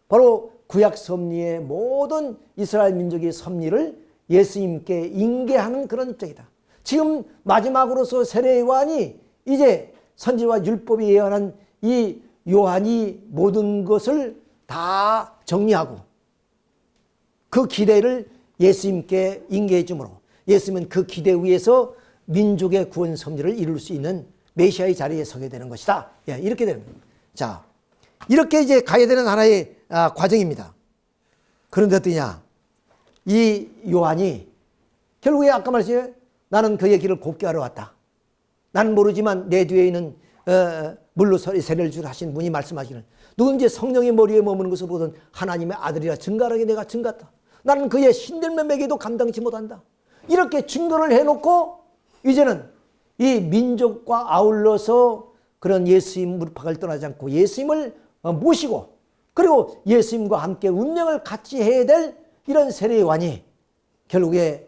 [SPEAKER 1] 바로 구약 섭리의 모든 이스라엘 민족의 섭리를 예수님께 인계하는 그런 입장이다. 지금 마지막으로서 세례요한이 이제 선지와 율법이 예언한 이 요한이 모든 것을 다 정리하고 그 기대를 예수님께 인계해 주므로 예수님은 그 기대 위에서 민족의 구원 섭리를 이룰 수 있는 메시아의 자리에 서게 되는 것이다. 이렇게 되는 거예요. 자, 이렇게 이제 가야 되는 하나의 과정입니다. 그런데 어떠냐? 이 요한이 결국에 아까 말했어요. 나는 그의 길을 곱게 하러 왔다. 나는 모르지만 내 뒤에 있는 물로 세례를 주라 하신 분이 말씀하시는 누군지 성령의 머리에 머무는 것을 보던 하나님의 아들이라 증거하게 내가 증거했다. 나는 그의 신들매매기도 감당치 못한다. 이렇게 증거를 해놓고 이제는 이 민족과 아울러서 그런 예수님 무릎팍을 떠나지 않고 예수님을 모시고 그리고 예수님과 함께 운명을 같이 해야 될 이런 세례요한이 결국에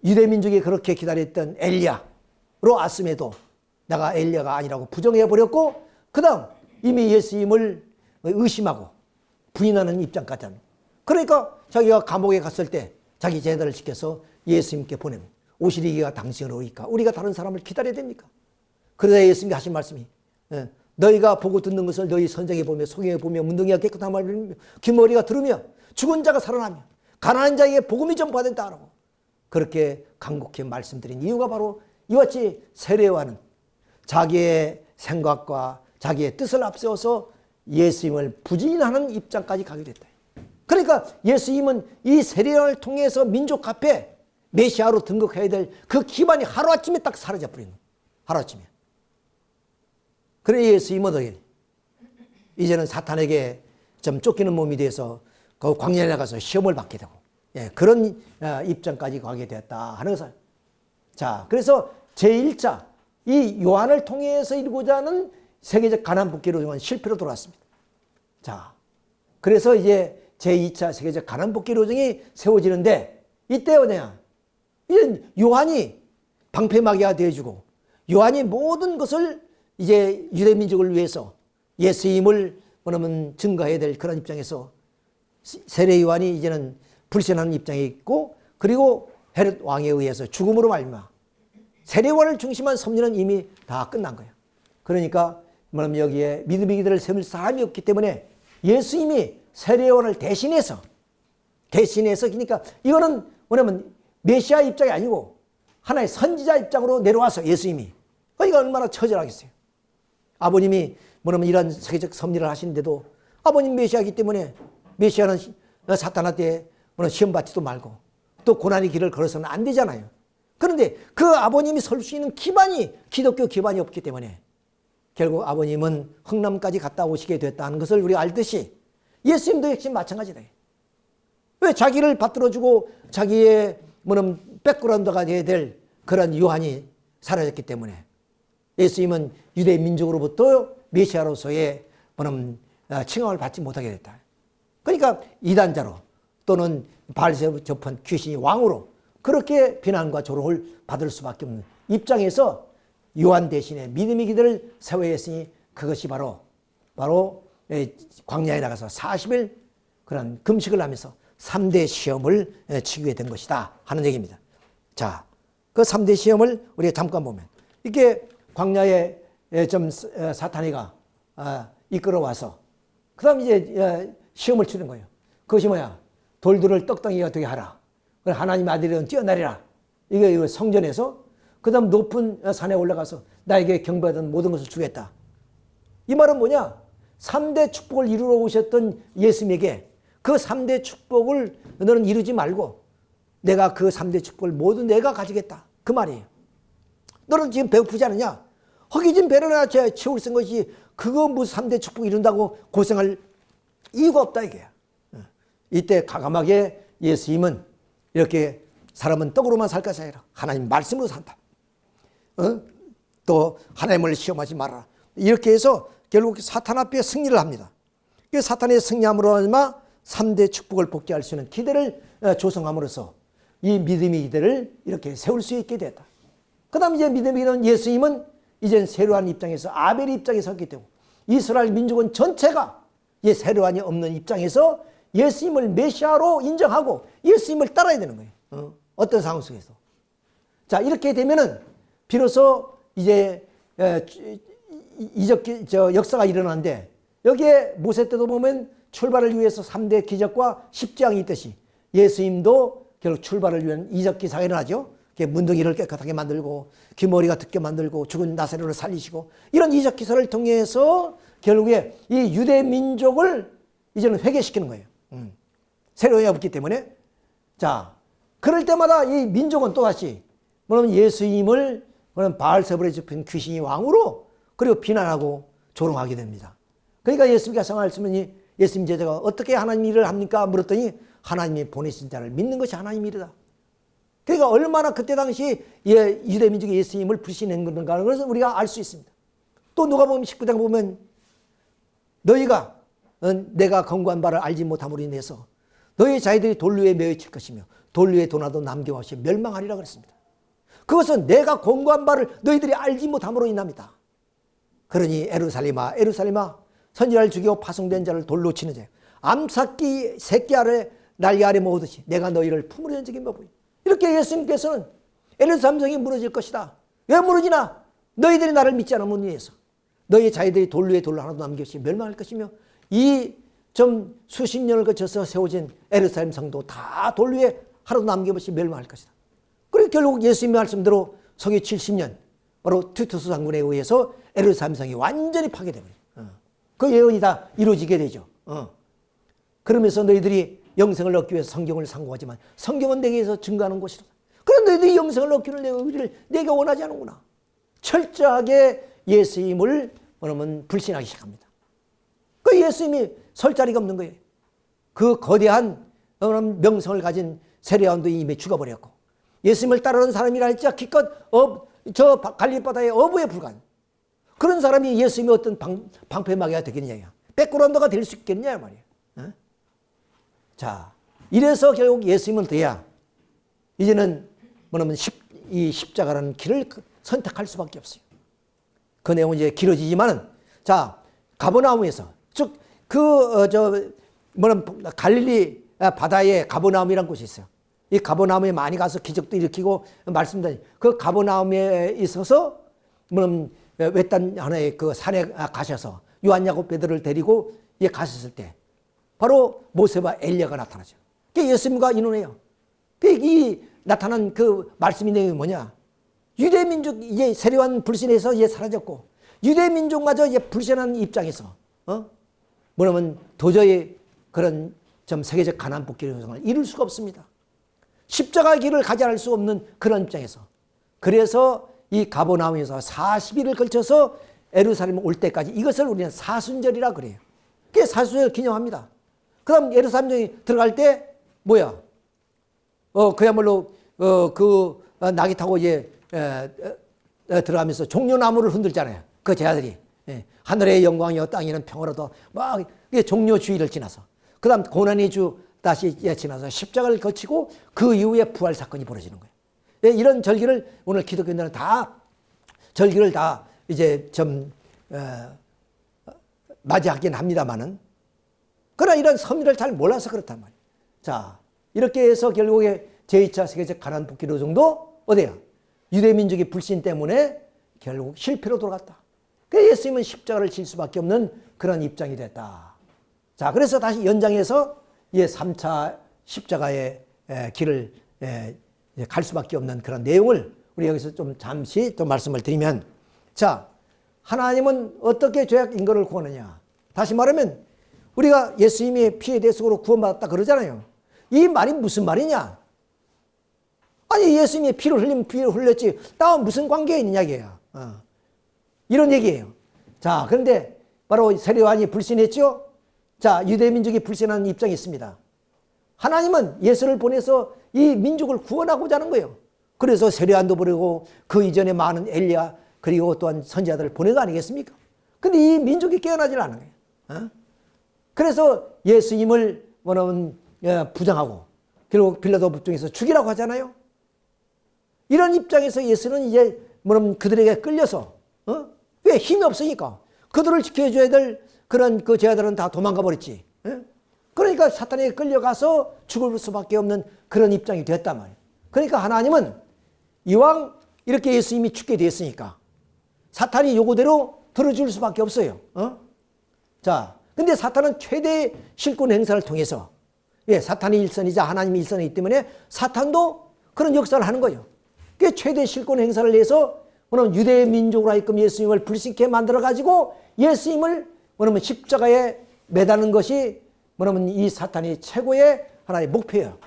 [SPEAKER 1] 유대민족이 그렇게 기다렸던 엘리야로 왔음에도 내가 엘리야가 아니라고 부정해버렸고 그 다음 이미 예수님을 의심하고 부인하는 입장까지 합니다. 그러니까 자기가 감옥에 갔을 때 자기 제자를 시켜서 예수님께 보내면 오시리기가 당신을 오니까 우리가 다른 사람을 기다려야 됩니까? 그러자 예수님이 하신 말씀이 너희가 보고 듣는 것을 너희 선생이 보며 소경이 보며 문둥이가 깨끗한 말을 들으며 귀머리가 들으며 죽은 자가 살아나며 가난한 자에게 복음이 전파된다 하라고 그렇게 간곡히 말씀드린 이유가 바로 이와 같이 세례요한은 자기의 생각과 자기의 뜻을 앞세워서 예수님을 부진하는 입장까지 가게 됐다. 그러니까 예수님은 이 세례요한을 통해서 민족 앞에 메시아로 등극해야 될 그 기반이 하루아침에 딱 사라져버리는 거예요. 하루아침에. 그래 예수님은 어떻게 이제는 사탄에게 쫓기는 몸이 돼서 그 광야에 나가서 시험을 받게 되고 그런 입장까지 가게 되었다 하는 것을. 자, 그래서 제1차 이 요한을 통해서 이루고자 하는 세계적 가난 복귀로정은 실패로 돌아왔습니다. 자, 그래서 이제 제2차 세계적 가난 복귀로정이 세워지는데 이때 뭐냐? 이제 요한이 방패막이가 되어주고 요한이 모든 것을 이제 유대민족을 위해서 예수님을 뭐냐면 증거해야 될 그런 입장에서 세례 요한이 이제는 불신하는 입장에 있고 그리고 헤롯 왕에 의해서 죽음으로 말미암아 세례 요한을 중심한 섭리는 이미 다 끝난 거예요. 그러니까 뭐냐면 여기에 믿음의 기대를 세울 사람이 없기 때문에 예수님이 세례요한을 대신해서 그러니까 이거는 뭐냐면 메시아 입장이 아니고 하나의 선지자 입장으로 내려와서 예수님이 그러니까 얼마나 처절하겠어요. 아버님이 뭐냐면 이런 세계적 섭리를 하시는데도 아버님 메시아이기 때문에 메시아는 사탄한테 시험 받지도 말고 또 고난의 길을 걸어서는 안 되잖아요. 그런데 그 아버님이 설 수 있는 기반이 기독교 기반이 없기 때문에 결국 아버님은 흥남까지 갔다 오시게 됐다는 것을 우리가 알듯이 예수님도 역시 마찬가지다. 왜 자기를 받들어주고 자기의 백그라운드가 돼야 될 그런 요한이 사라졌기 때문에 예수님은 유대 민족으로부터 메시아로서의 칭함을 받지 못하게 됐다. 그러니까 이단자로 또는 바알세불 접한 귀신이 왕으로 그렇게 비난과 조롱을 받을 수밖에 없는 입장에서 요한 대신에 믿음의 기대를 세워야 했으니 그것이 바로 광야에 나가서 40일 그런 금식을 하면서 3대 시험을 치게 된 것이다 하는 얘기입니다. 자, 그 3대 시험을 우리가 잠깐 보면 이게 광야에 좀 사탄이가 이끌어와서 그 다음 이제 시험을 치는 거예요. 그것이 뭐야? 돌들을 떡덩이가 되게 하라. 하나님 아들이든 뛰어내리라. 이거 성전에서 그 다음 높은 산에 올라가서 나에게 경배하던 모든 것을 주겠다. 이 말은 뭐냐? 3대 축복을 이루러 오셨던 예수님에게 그 3대 축복을 너는 이루지 말고 내가 그 3대 축복을 모두 내가 가지겠다. 그 말이에요. 너는 지금 배고프지 않느냐? 허기진 배를 채울 쓴 것이 그거 무슨 3대 축복 이룬다고 고생할 이유가 없다 이게야. 이때 과감하게 예수님은 이렇게 사람은 떡으로만 살 것이 아니라 하나님 말씀으로 산다. 또 하나님을 시험하지 말아라. 이렇게 해서 결국 사탄 앞에 승리를 합니다. 사탄의 승리함으로 하지만 3대 축복을 복귀할 수 있는 기대를 조성함으로써 이 믿음의 기대를 이렇게 세울 수 있게 됐다. 그 다음 이제 믿음의 기대는 예수님은 이젠 세례요한 입장에서 아벨의 입장에 섰기 때문에 이스라엘 민족은 전체가 이 세례요한이 없는 입장에서 예수님을 메시아로 인정하고 예수님을 따라야 되는 거예요. 어떤 상황 속에서. 자, 이렇게 되면은 비로소 이제 역사가 일어나는데 여기에 모세 때도 보면 출발을 위해서 3대 기적과 십지왕이 있듯이 예수님도 결국 출발을 위한 이적 기사가 일어나죠. 문둥이를 깨끗하게 만들고 귀머리가 듣게 만들고 죽은 나사로를 살리시고 이런 이적 기사를 통해서 결국에 이 유대 민족을 이제는 회개시키는 거예요. 세례요한이 없기 때문에. 자, 그럴 때마다 이 민족은 또다시 뭐냐면 예수님을 바알세불에 잡힌 귀신이 왕으로 그리고 비난하고 조롱하게 됩니다. 그러니까 예수님께서 말씀하니 예수님 제자가 어떻게 하나님 일을 합니까? 물었더니 하나님이 보내신 자를 믿는 것이 하나님 일이다. 그러니까 얼마나 그때 당시 유대 민족이 예수님을 불신한 건가 하는 것을 우리가 알 수 있습니다. 또 누가복음 19장 보면 너희가 내가 권고한 바를 알지 못함으로 인해서 너희 자기들이 돌 위에 매어칠 것이며 돌 위에 도나도 남김없이 멸망하리라 그랬습니다. 그것은 내가 권고한 바를 너희들이 알지 못함으로 인합니다. 그러니 에루살렘아 에루살렘아 선지자를 죽이고 파송된 자를 돌로 치는 자 암삭기 새끼 아래 날개 아래 모으듯이 내가 너희를 품으려 한 적이 뭐보니. 이렇게 예수님께서는 에루살렘 성이 무너질 것이다. 왜 무너지나? 너희들이 나를 믿지 않음으로 인해서 너희 자기들이 돌 위에 돌로 하나도 남김없이 멸망할 것이며 이 좀 수십 년을 거쳐서 세워진 에루살렘 성도 다 돌 위에 하나도 남김없이 멸망할 것이다. 그리고 결국 예수님의 말씀대로 성이 70년 바로 티투스 장군에 의해서 에루살렘 성이 완전히 파괴되버려요. 그 예언이 다 이루어지게 되죠. 그러면서 너희들이 영생을 얻기 위해서 성경을 상고하지만 성경은 내게서 증거하는 곳이다. 그런데 너희들이 영생을 얻기를 내가 원하지 않는구나. 철저하게 예수님을 불신하기 시작합니다. 그 예수님이 설 자리가 없는 거예요. 그 거대한 명성을 가진 세례요한도 이미 죽어버렸고 예수님을 따르는 사람이라 할지 기껏 저 갈릴리 바다의 어부에 불과한 그런 사람이 예수님의 어떤 방패막이가 되겠느냐, 백그라운드가 될 수 있겠느냐 말이에요. 자, 이래서 결국 예수님은 돼야 이제는 이 십자가라는 길을 선택할 수밖에 없어요. 그 내용은 이제 길어지지만은 자, 가버나움에서 즉 갈릴리 바다에 가버나움이라는 곳이 있어요. 이 가버나움에 많이 가서 기적도 일으키고 말씀드린 그 가버나움에 있어서 외딴 하나의 그 산에 가셔서 요한 야곱 베드로를 데리고 가셨을 때 바로 모세와 엘리야가 나타나죠. 그게 예수님과 인원이에요. 이 나타난 그 말씀의 내용이 뭐냐? 유대 민족 이제 세례요한 불신에서 사라졌고 유대 민족마저 불신한 입장에서 뭐냐면 도저히 그런 좀 세계적 가나안 복귀의 형상을 이룰 수가 없습니다. 십자가의 길을 가지 않을 수 없는 그런 입장에서 그래서 이 가버나움에서 40일을 걸쳐서 예루살렘 올 때까지 이것을 우리는 사순절이라 그래요. 그게 사순절 기념합니다. 그 다음 예루살렘에 들어갈 때 뭐야? 그야말로 그 낙이 타고 들어가면서 종려나무를 흔들잖아요. 그 제자들이 하늘의 영광이여 땅에는 평화로도 막 종려주의를 지나서 그 다음 고난의 주 다시 지나서 십자가를 거치고 그 이후에 부활 사건이 벌어지는 거예요. 이런 절기를 오늘 기독교인들은 다 절기를 다 이제 좀 맞이하긴 합니다만은 그러나 이런 섭리를 잘 몰라서 그렇단 말이에요. 자, 이렇게 해서 결국에 제2차 세계적 가나안 복귀 노정도 어디야? 유대 민족의 불신 때문에 결국 실패로 돌아갔다. 그래서 예수님은 십자가를 질 수밖에 없는 그런 입장이 됐다. 자, 그래서 다시 연장해서 3차 십자가의 길을 갈 수밖에 없는 그런 내용을 우리 여기서 좀 잠시 또 말씀을 드리면, 자, 하나님은 어떻게 죄악 인간을 구하느냐? 다시 말하면 우리가 예수님의 피에 대해서 구원받았다 그러잖아요. 이 말이 무슨 말이냐? 아니, 예수님의 피를 흘리면 피를 흘렸지 나와 무슨 관계가 있느냐 이게요. 이런 얘기예요. 자, 그런데 바로 세례요한이 불신했죠. 자, 유대민족이 불신하는 입장이 있습니다. 하나님은 예수를 보내서 이 민족을 구원하고자 하는 거예요. 그래서 세례요한도 보내고 그 이전에 많은 엘리야 그리고 또한 선지자들을 보낸 거 아니겠습니까? 근데 이 민족이 깨어나질 않은 거예요. 그래서 예수님을 뭐냐면 부정하고 결국 빌라도 법정에서 죽이라고 하잖아요. 이런 입장에서 예수는 이제 뭐냐면 그들에게 끌려서 왜 힘이 없으니까 그들을 지켜줘야 될 그런 그 제자들은 다 도망가 버렸지. 그러니까 사탄에게 끌려가서 죽을 수밖에 없는 그런 입장이 됐단 말이에요. 그러니까 하나님은 이왕 이렇게 예수님이 죽게 됐으니까 사탄이 요구대로 들어줄 수밖에 없어요. 자, 근데 사탄은 최대 실권 행사를 통해서 사탄이 일선이자 하나님이 일선이기 때문에 사탄도 그런 역사를 하는 거예요. 그 최대 실권 행사를 해서 뭐냐면 유대 민족으로 하여금 예수님을 불신케 만들어 가지고 예수님을 뭐냐면 십자가에 매다는 것이 뭐냐면 이 사탄이 최고의 하나의 목표예요.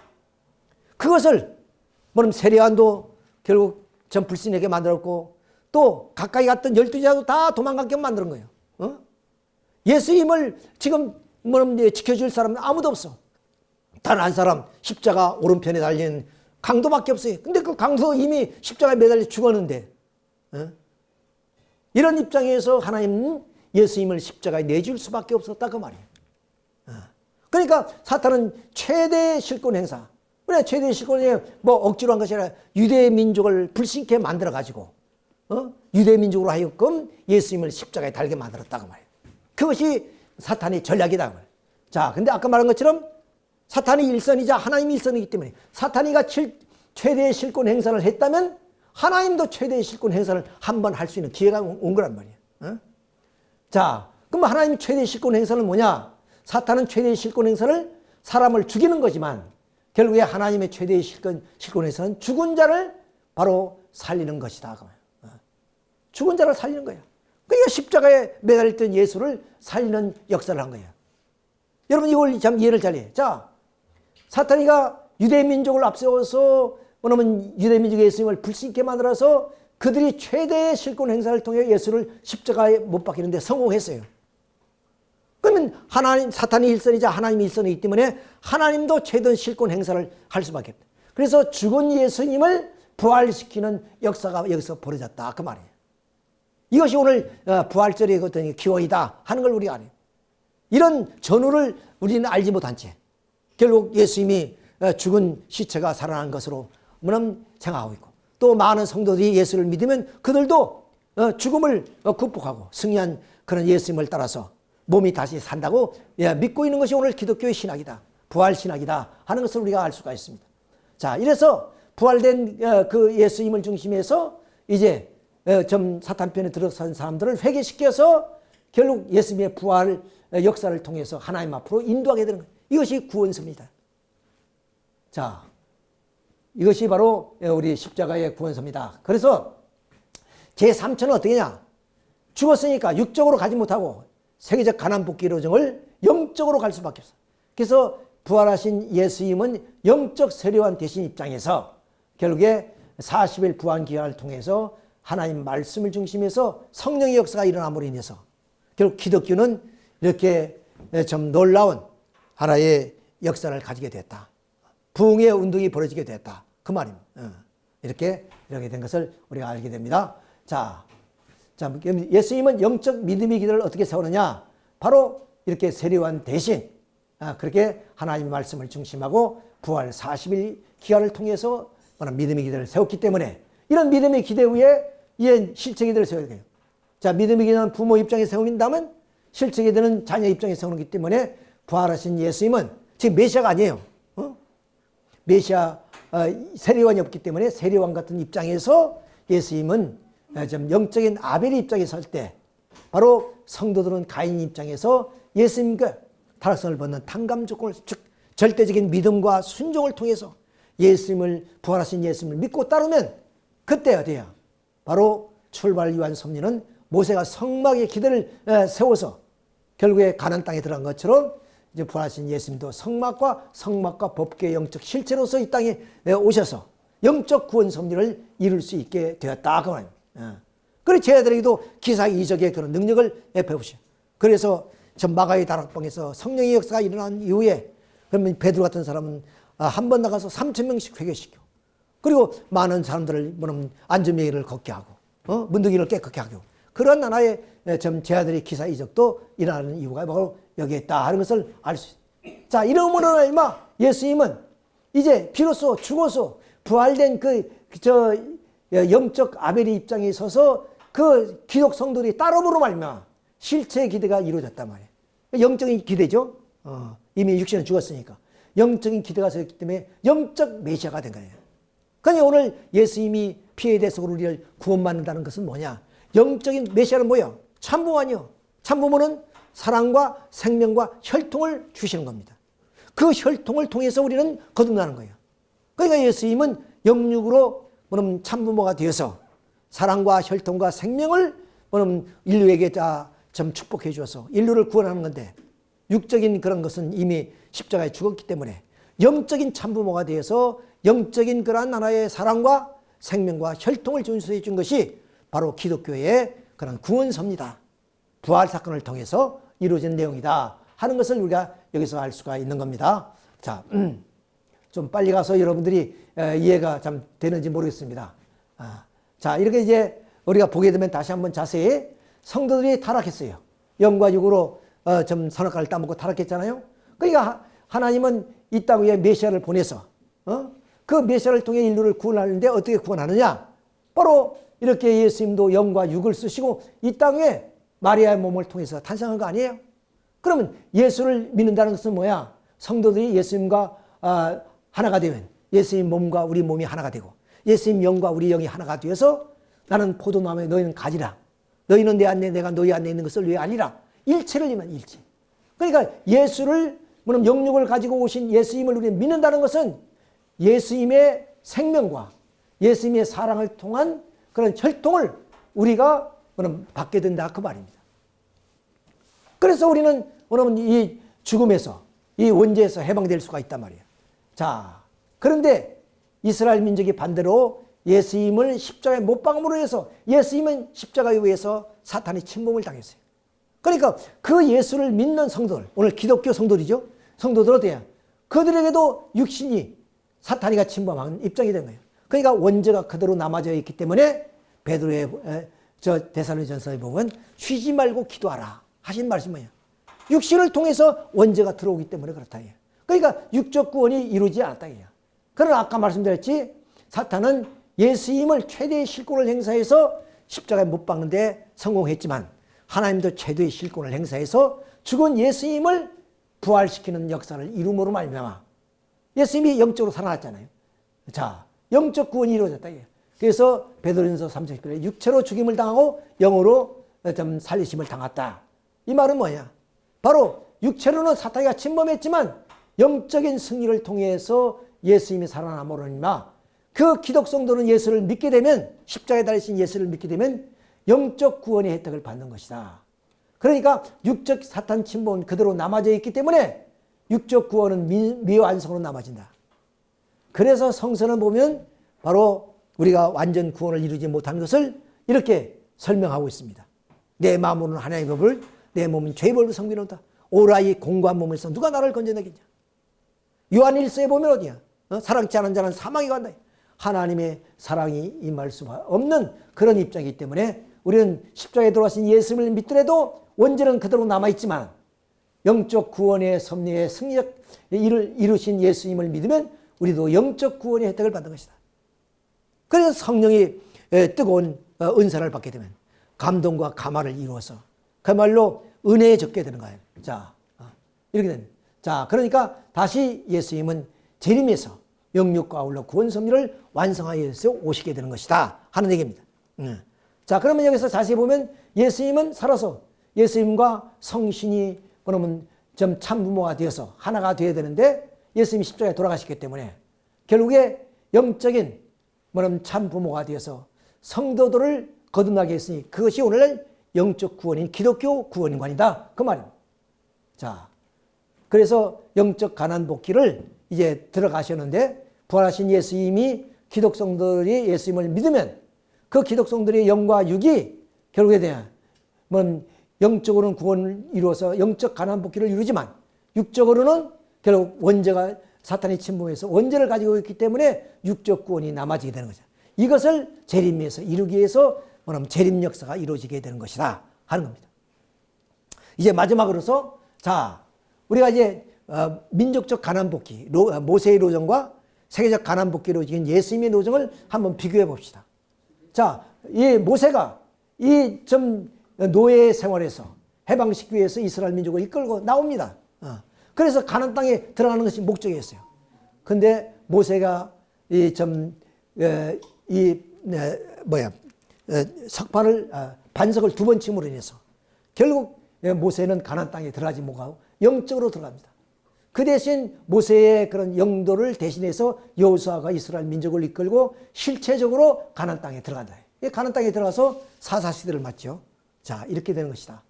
[SPEAKER 1] 그것을 뭐냐면 세례요한도 결국 전 불신에게 만들었고 또 가까이 갔던 12제자도 다 도망가게 만드는 거예요. 예수님을 지금 뭐냐면 지켜줄 사람은 아무도 없어. 단 한 사람 십자가 오른편에 달린 강도밖에 없어요. 근데 그 강도 이미 십자가에 매달려 죽었는데 이런 입장에서 하나님은 예수님을 십자가에 내줄 수밖에 없었다 그 말이에요. 그러니까 사탄은 최대 실권 행사, 왜 최대 실권이 뭐 억지로 한 것이 아니라 유대 민족을 불신케 만들어 가지고 유대 민족으로 하여금 예수님을 십자가에 달게 만들었다 그 말이에요. 그것이 사탄의 전략이다 그 말이에요. 자, 근데 아까 말한 것처럼 사탄이 일선이자 하나님이 일선이기 때문에 사탄이가 최대의 실권 행사를 했다면 하나님도 최대의 실권 행사를 한 번 할 수 있는 기회가 온 거란 말이에요. 자, 그럼 하나님 최대의 실권 행사는 뭐냐? 사탄은 최대의 실권 행사를 사람을 죽이는 거지만 결국에 하나님의 최대의 실권 행사는 죽은 자를 바로 살리는 것이다. 죽은 자를 살리는 거예요. 그러니까 십자가에 매달렸던 예수를 살리는 역사를 한 거예요. 여러분 이걸 참 이해를 잘해요. 자, 사탄이가 유대민족을 앞세워서 뭐냐면 유대민족의 예수님을 불신케 만들어서 그들이 최대의 실권 행사를 통해 예수를 십자가에 못 박히는데 성공했어요. 그러면 하나님, 사탄이 일선이자 하나님이 일선이기 때문에 하나님도 최대 실권 행사를 할 수밖에 없다. 그래서 죽은 예수님을 부활시키는 역사가 여기서 벌어졌다 그 말이에요. 이것이 오늘 부활절의 어떤 기원이다 하는 걸 우리가 알아요. 이런 전후를 우리는 알지 못한 채 결국 예수님이 죽은 시체가 살아난 것으로 생각하고 있고 또 많은 성도들이 예수를 믿으면 그들도 죽음을 극복하고 승리한 그런 예수님을 따라서 몸이 다시 산다고 믿고 있는 것이 오늘 기독교의 신학이다. 부활 신학이다 하는 것을 우리가 알 수가 있습니다. 자, 이래서 부활된 그 예수님을 중심해서 이제 좀 사탄 편에 들어선 사람들을 회개시켜서 결국 예수님의 부활 역사를 통해서 하나님 앞으로 인도하게 되는 거예요. 이것이 구원서입니다. 자, 이것이 바로 우리 십자가의 구원서입니다. 그래서 제3처는 어떻게 냐? 죽었으니까 육적으로 가지 못하고 세계적 가난복귀 로정을 영적으로 갈 수밖에 없어요. 그래서 부활하신 예수님은 영적 세례요한 대신 입장에서 결국에 40일 부활 기간을 통해서 하나님 말씀을 중심해서 성령의 역사가 일어남으로 인해서 결국 기독교는 이렇게 좀 놀라운 하나의 역사를 가지게 됐다. 부흥의 운동이 벌어지게 됐다. 그 말입니다. 이렇게 된 것을 우리가 알게 됩니다. 자, 예수님은 영적 믿음의 기도를 어떻게 세우느냐? 바로 이렇게 세례요한 대신 그렇게 하나님의 말씀을 중심하고 부활 40일 기간을 통해서 믿음의 기도를 세웠기 때문에 이런 믿음의 기대 위에 이제 실제 기도를 세워야 돼요. 자, 믿음의 기도는 부모 입장에 세운다면 실제 기도는 자녀 입장에 세우는 것이기 때문에 부활하신 예수님은 지금 메시아가 아니에요. 메시아 세례요한이 없기 때문에 세례요한 같은 입장에서 예수님은 좀 영적인 아벨의 입장에 설 때 바로 성도들은 가인 입장에서 예수님과 타락성을 벗는 탕감 조건을 즉 절대적인 믿음과 순종을 통해서 예수님을 부활하신 예수님을 믿고 따르면 그때 어디야? 바로 출발을 위한 섭리는 모세가 성막의 기대를 세워서 결국에 가나안 땅에 들어간 것처럼 이제 부활하신 예수님도 성막과 법궤의 영적 실체로서 이 땅에 오셔서 영적 구원 섭리를 이룰 수 있게 되었다. 그 말입니다. 그래서 제자들에게도 기사이적의 그런 능력을 베푸셔. 그래서 전 마가의 다락방에서 성령의 역사가 일어난 이후에 그러면 베드로 같은 사람은 한 번 나가서 3,000명씩 회개시켜. 그리고 많은 사람들을 안전명예를 걷게 하고 문둥이를 깨끗게 하고 그런 하나의 좀 제자들의 기사 이적도 일어나는 이유가 바로 여기에 있다 하는 것을 알 수 있어요. 자, 이러므로 얼마 예수님은 이제 비로소 죽어서 부활된 저 영적 아벨의 입장에 서서 그 기독 성도들이 따름으로 말미암아 실체 기대가 이루어졌단 말이에요. 영적인 기대죠. 이미 육신은 죽었으니까 영적인 기대가 있기 때문에 영적 메시아가 된 거예요. 그러니까 오늘 예수님이 피에 대해서 우리를 구원받는다는 것은 뭐냐? 영적인 메시아는 뭐예요? 참부모아니요. 참부모는 사랑과 생명과 혈통을 주시는 겁니다. 그 혈통을 통해서 우리는 거듭나는 거예요. 그러니까 예수님은 영육으로 참부모가 되어서 사랑과 혈통과 생명을 인류에게 다 좀 축복해 주어서 인류를 구원하는 건데 육적인 그런 것은 이미 십자가에 죽었기 때문에 영적인 참부모가 되어서 영적인 그러한 하나의 사랑과 생명과 혈통을 준수해 준 것이 바로 기독교의 그런 구원서입니다. 부활 사건을 통해서 이루어진 내용이다 하는 것을 우리가 여기서 알 수가 있는 겁니다. 자, 좀 빨리 가서 여러분들이 이해가 좀 되는지 모르겠습니다. 자, 이렇게 이제 우리가 보게 되면 다시 한번 자세히 성도들이 타락했어요. 영과 육으로 좀 선악과를 따먹고 타락했잖아요. 그러니까 하나님은 이 땅 위에 메시아를 보내서 그 메시아를 통해 인류를 구원하는데 어떻게 구원하느냐? 바로 이렇게 예수님도 영과 육을 쓰시고 이 땅에 마리아의 몸을 통해서 탄생한 거 아니에요? 그러면 예수를 믿는다는 것은 뭐야? 성도들이 예수님과 하나가 되면 예수님 몸과 우리 몸이 하나가 되고 예수님 영과 우리 영이 하나가 되어서 나는 포도나무에 너희는 가지라. 너희는 내 안에 내가 너희 안에 있는 것을 왜 알리라. 일체를 이면 일체. 그러니까 예수를 영육을 가지고 오신 예수님을 우리는 믿는다는 것은 예수님의 생명과 예수님의 사랑을 통한 그런 혈통을 우리가 받게 된다 그 말입니다. 그래서 우리는 이 죽음에서 이 원죄에서 해방될 수가 있단 말이에요. 자, 그런데 이스라엘 민족이 반대로 예수님을 십자가에 못 박음으로 해서 예수님은 십자가에 의해서 사탄이 침범을 당했어요. 그러니까 그 예수를 믿는 성도들, 오늘 기독교 성도들이죠. 성도들 어때요? 그들에게도 육신이 사탄이가 침범한 입장이 된 거예요. 그러니까 원죄가 그대로 남아져 있기 때문에 베드로의 저 데살로니가전서에 보면 쉬지 말고 기도하라 하신 말씀이 뭐예요? 육신을 통해서 원죄가 들어오기 때문에 그렇다. 그러니까 육적 구원이 이루어지지 않았다. 그러나 아까 말씀드렸지 사탄은 예수님을 최대의 실권을 행사해서 십자가에 못 박는데 성공했지만 하나님도 최대의 실권을 행사해서 죽은 예수님을 부활시키는 역사를 이룸으로 말미암아 예수님이 영적으로 살아났잖아요. 자, 영적 구원이 이루어졌다. 그래서 베드로전서 3장 10절에 육체로 죽임을 당하고 영으로 좀 살리심을 당했다. 이 말은 뭐냐? 바로 육체로는 사탄이가 침범했지만 영적인 승리를 통해서 예수님이 살아남으려니와 그 기독성도는 예수를 믿게 되면 십자가에 달리신 예수를 믿게 되면 영적 구원의 혜택을 받는 것이다. 그러니까 육적 사탄 침범은 그대로 남아져 있기 때문에 육적 구원은 미완성으로 남아진다. 그래서 성서는 보면 바로 우리가 완전 구원을 이루지 못하는 것을 이렇게 설명하고 있습니다. 내 마음으로는 하나님의 법을, 내 몸은 죄의 법을 섬기는다. 오라 이 공고한 몸에서 누가 나를 건져내겠냐. 요한일서에 보면 어디야? 사랑치 않은 자는 사망에 간다. 하나님의 사랑이 임할 수 없는 그런 입장이기 때문에 우리는 십자가에 돌아가신 예수를 믿더라도 원죄는 그대로 남아있지만 영적 구원의 섭리의 승리적 일을 이루신 예수님을 믿으면 우리도 영적 구원의 혜택을 받는 것이다. 그래서 성령이 뜨거운 은사를 받게 되면 감동과 감화를 이루어서 그야말로 은혜에 적게 되는 거예요. 자, 이렇게 됩니다. 자, 그러니까 다시 예수님은 재림에서 영육과 아울러 구원 섭리를 완성하여 오시게 되는 것이다 하는 얘기입니다. 자, 그러면 여기서 자세히 보면 예수님은 살아서 예수님과 성신이 그러면 좀 참부모가 되어서 하나가 되어야 되는데 예수님이 십자가에 돌아가셨기 때문에 결국에 영적인 참부모가 되어서 성도들을 거듭나게 했으니 그것이 오늘날 영적 구원인 기독교 구원관이다. 그 말입니다. 자, 그래서 영적 가난 복귀를 이제 들어가셨는데 부활하신 예수님이 기독성들이 예수님을 믿으면 그 기독성들의 영과 육이 결국에 대한 영적으로는 구원을 이루어서 영적 가난 복귀를 이루지만 육적으로는 결국 원죄가 사탄이 침범해서 원죄를 가지고 있기 때문에 육적 구원이 남아지게 되는 거죠. 이것을 재림에서 이루기 위해서 재림 역사가 이루어지게 되는 것이다 하는 겁니다. 이제 마지막으로서 자, 우리가 이제 민족적 가난 복귀, 모세의 노정과 세계적 가난 복귀로 이루어진 예수님의 노정을 한번 비교해 봅시다. 자, 이 모세가 이 좀 노예 생활에서 해방시키기 위해서 이스라엘 민족을 이끌고 나옵니다. 그래서 가나안 땅에 들어가는 것이 목적이었어요. 근데 모세가 석판을 반석을 두 번 침으로 인해서 결국 모세는 가나안 땅에 들어가지 못하고 영적으로 들어갑니다. 그 대신 모세의 그런 영도를 대신해서 여호수아가 이스라엘 민족을 이끌고 실체적으로 가나안 땅에 들어간다. 가나안 땅에 들어가서 사사시대를 맞죠. 자, 이렇게 되는 것이다.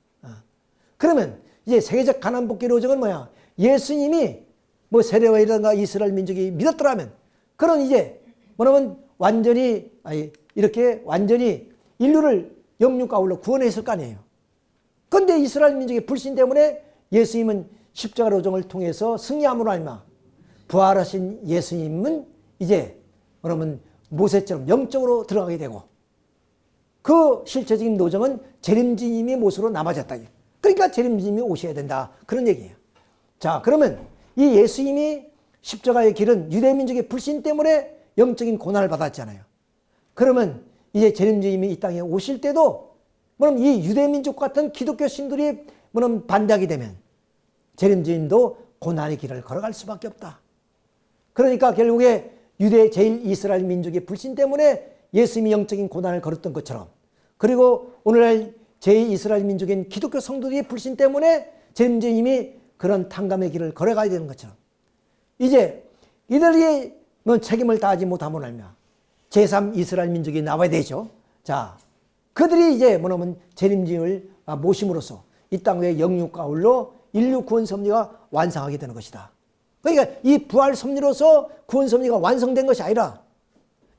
[SPEAKER 1] 그러면 이제 세계적 가나안 복귀 노정은 뭐야? 예수님이 세례와이라든가 이스라엘 민족이 믿었더라면 그런 이제 뭐냐면 완전히 이렇게 완전히 인류를 영육과 아울러 구원했을 거 아니에요. 그런데 이스라엘 민족의 불신 때문에 예수님은 십자가 노정을 통해서 승리함으로 알마 부활하신 예수님은 이제 뭐냐면 모세처럼 영적으로 들어가게 되고 그 실체적인 노정은 재림주님의 모습으로 남아졌다. 그러니까 재림주님이 오셔야 된다. 그런 얘기예요. 자, 그러면 이 예수님이 십자가의 길은 유대민족의 불신 때문에 영적인 고난을 받았잖아요. 그러면 이제 재림주님이 이 땅에 오실 때도 그럼 이 유대민족 같은 기독교 신들이 반대하게 되면 재림주님도 고난의 길을 걸어갈 수밖에 없다. 그러니까 결국에 유대 제일 이스라엘 민족의 불신 때문에 예수님이 영적인 고난을 걸었던 것처럼 그리고 오늘날 제2이스라엘 민족인 기독교 성도들의 불신 때문에 재림주님이 그런 탕감의 길을 걸어가야 되는 것처럼 이제 이들이 책임을 다하지 못함으로 말미암아 제3이스라엘 민족이 나와야 되죠. 자, 그들이 이제 재림주님을 모심으로써 이 땅의 영육과 아울러 인류 구원 섭리가 완성하게 되는 것이다. 그러니까 이 부활 섭리로서 구원 섭리가 완성된 것이 아니라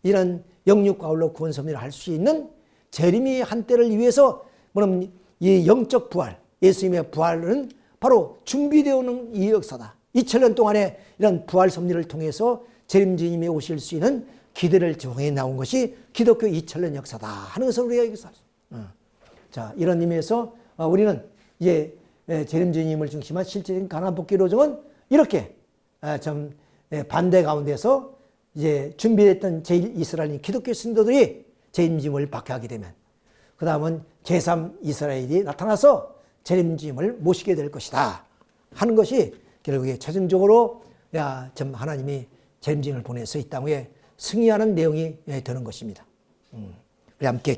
[SPEAKER 1] 이런 영육과 아울러 구원 섭리를 할 수 있는 재림의 한때를 위해서 이 영적 부활, 예수님의 부활은 바로 준비되어 오는 이 역사다. 2000년 동안에 이런 부활 섭리를 통해서 재림주님이 오실 수 있는 기대를 정해 나온 것이 기독교 2000년 역사다 하는 것을 우리가 여기서 자, 이런 의미에서 우리는 이제 재림주님을 중심한 실제적인 가나안 복귀 노정은 이렇게 좀 반대 가운데서 이제 준비됐던 제1이스라엘 기독교 신도들이 재림주님을 박해하게 되면 그 다음은 제3이스라엘이 나타나서 재림주님을 모시게 될 것이다 하는 것이 결국에 최종적으로 하나님이 재림주님을 보내서 이 땅에 승리하는 내용이 되는 것입니다. 우리 함께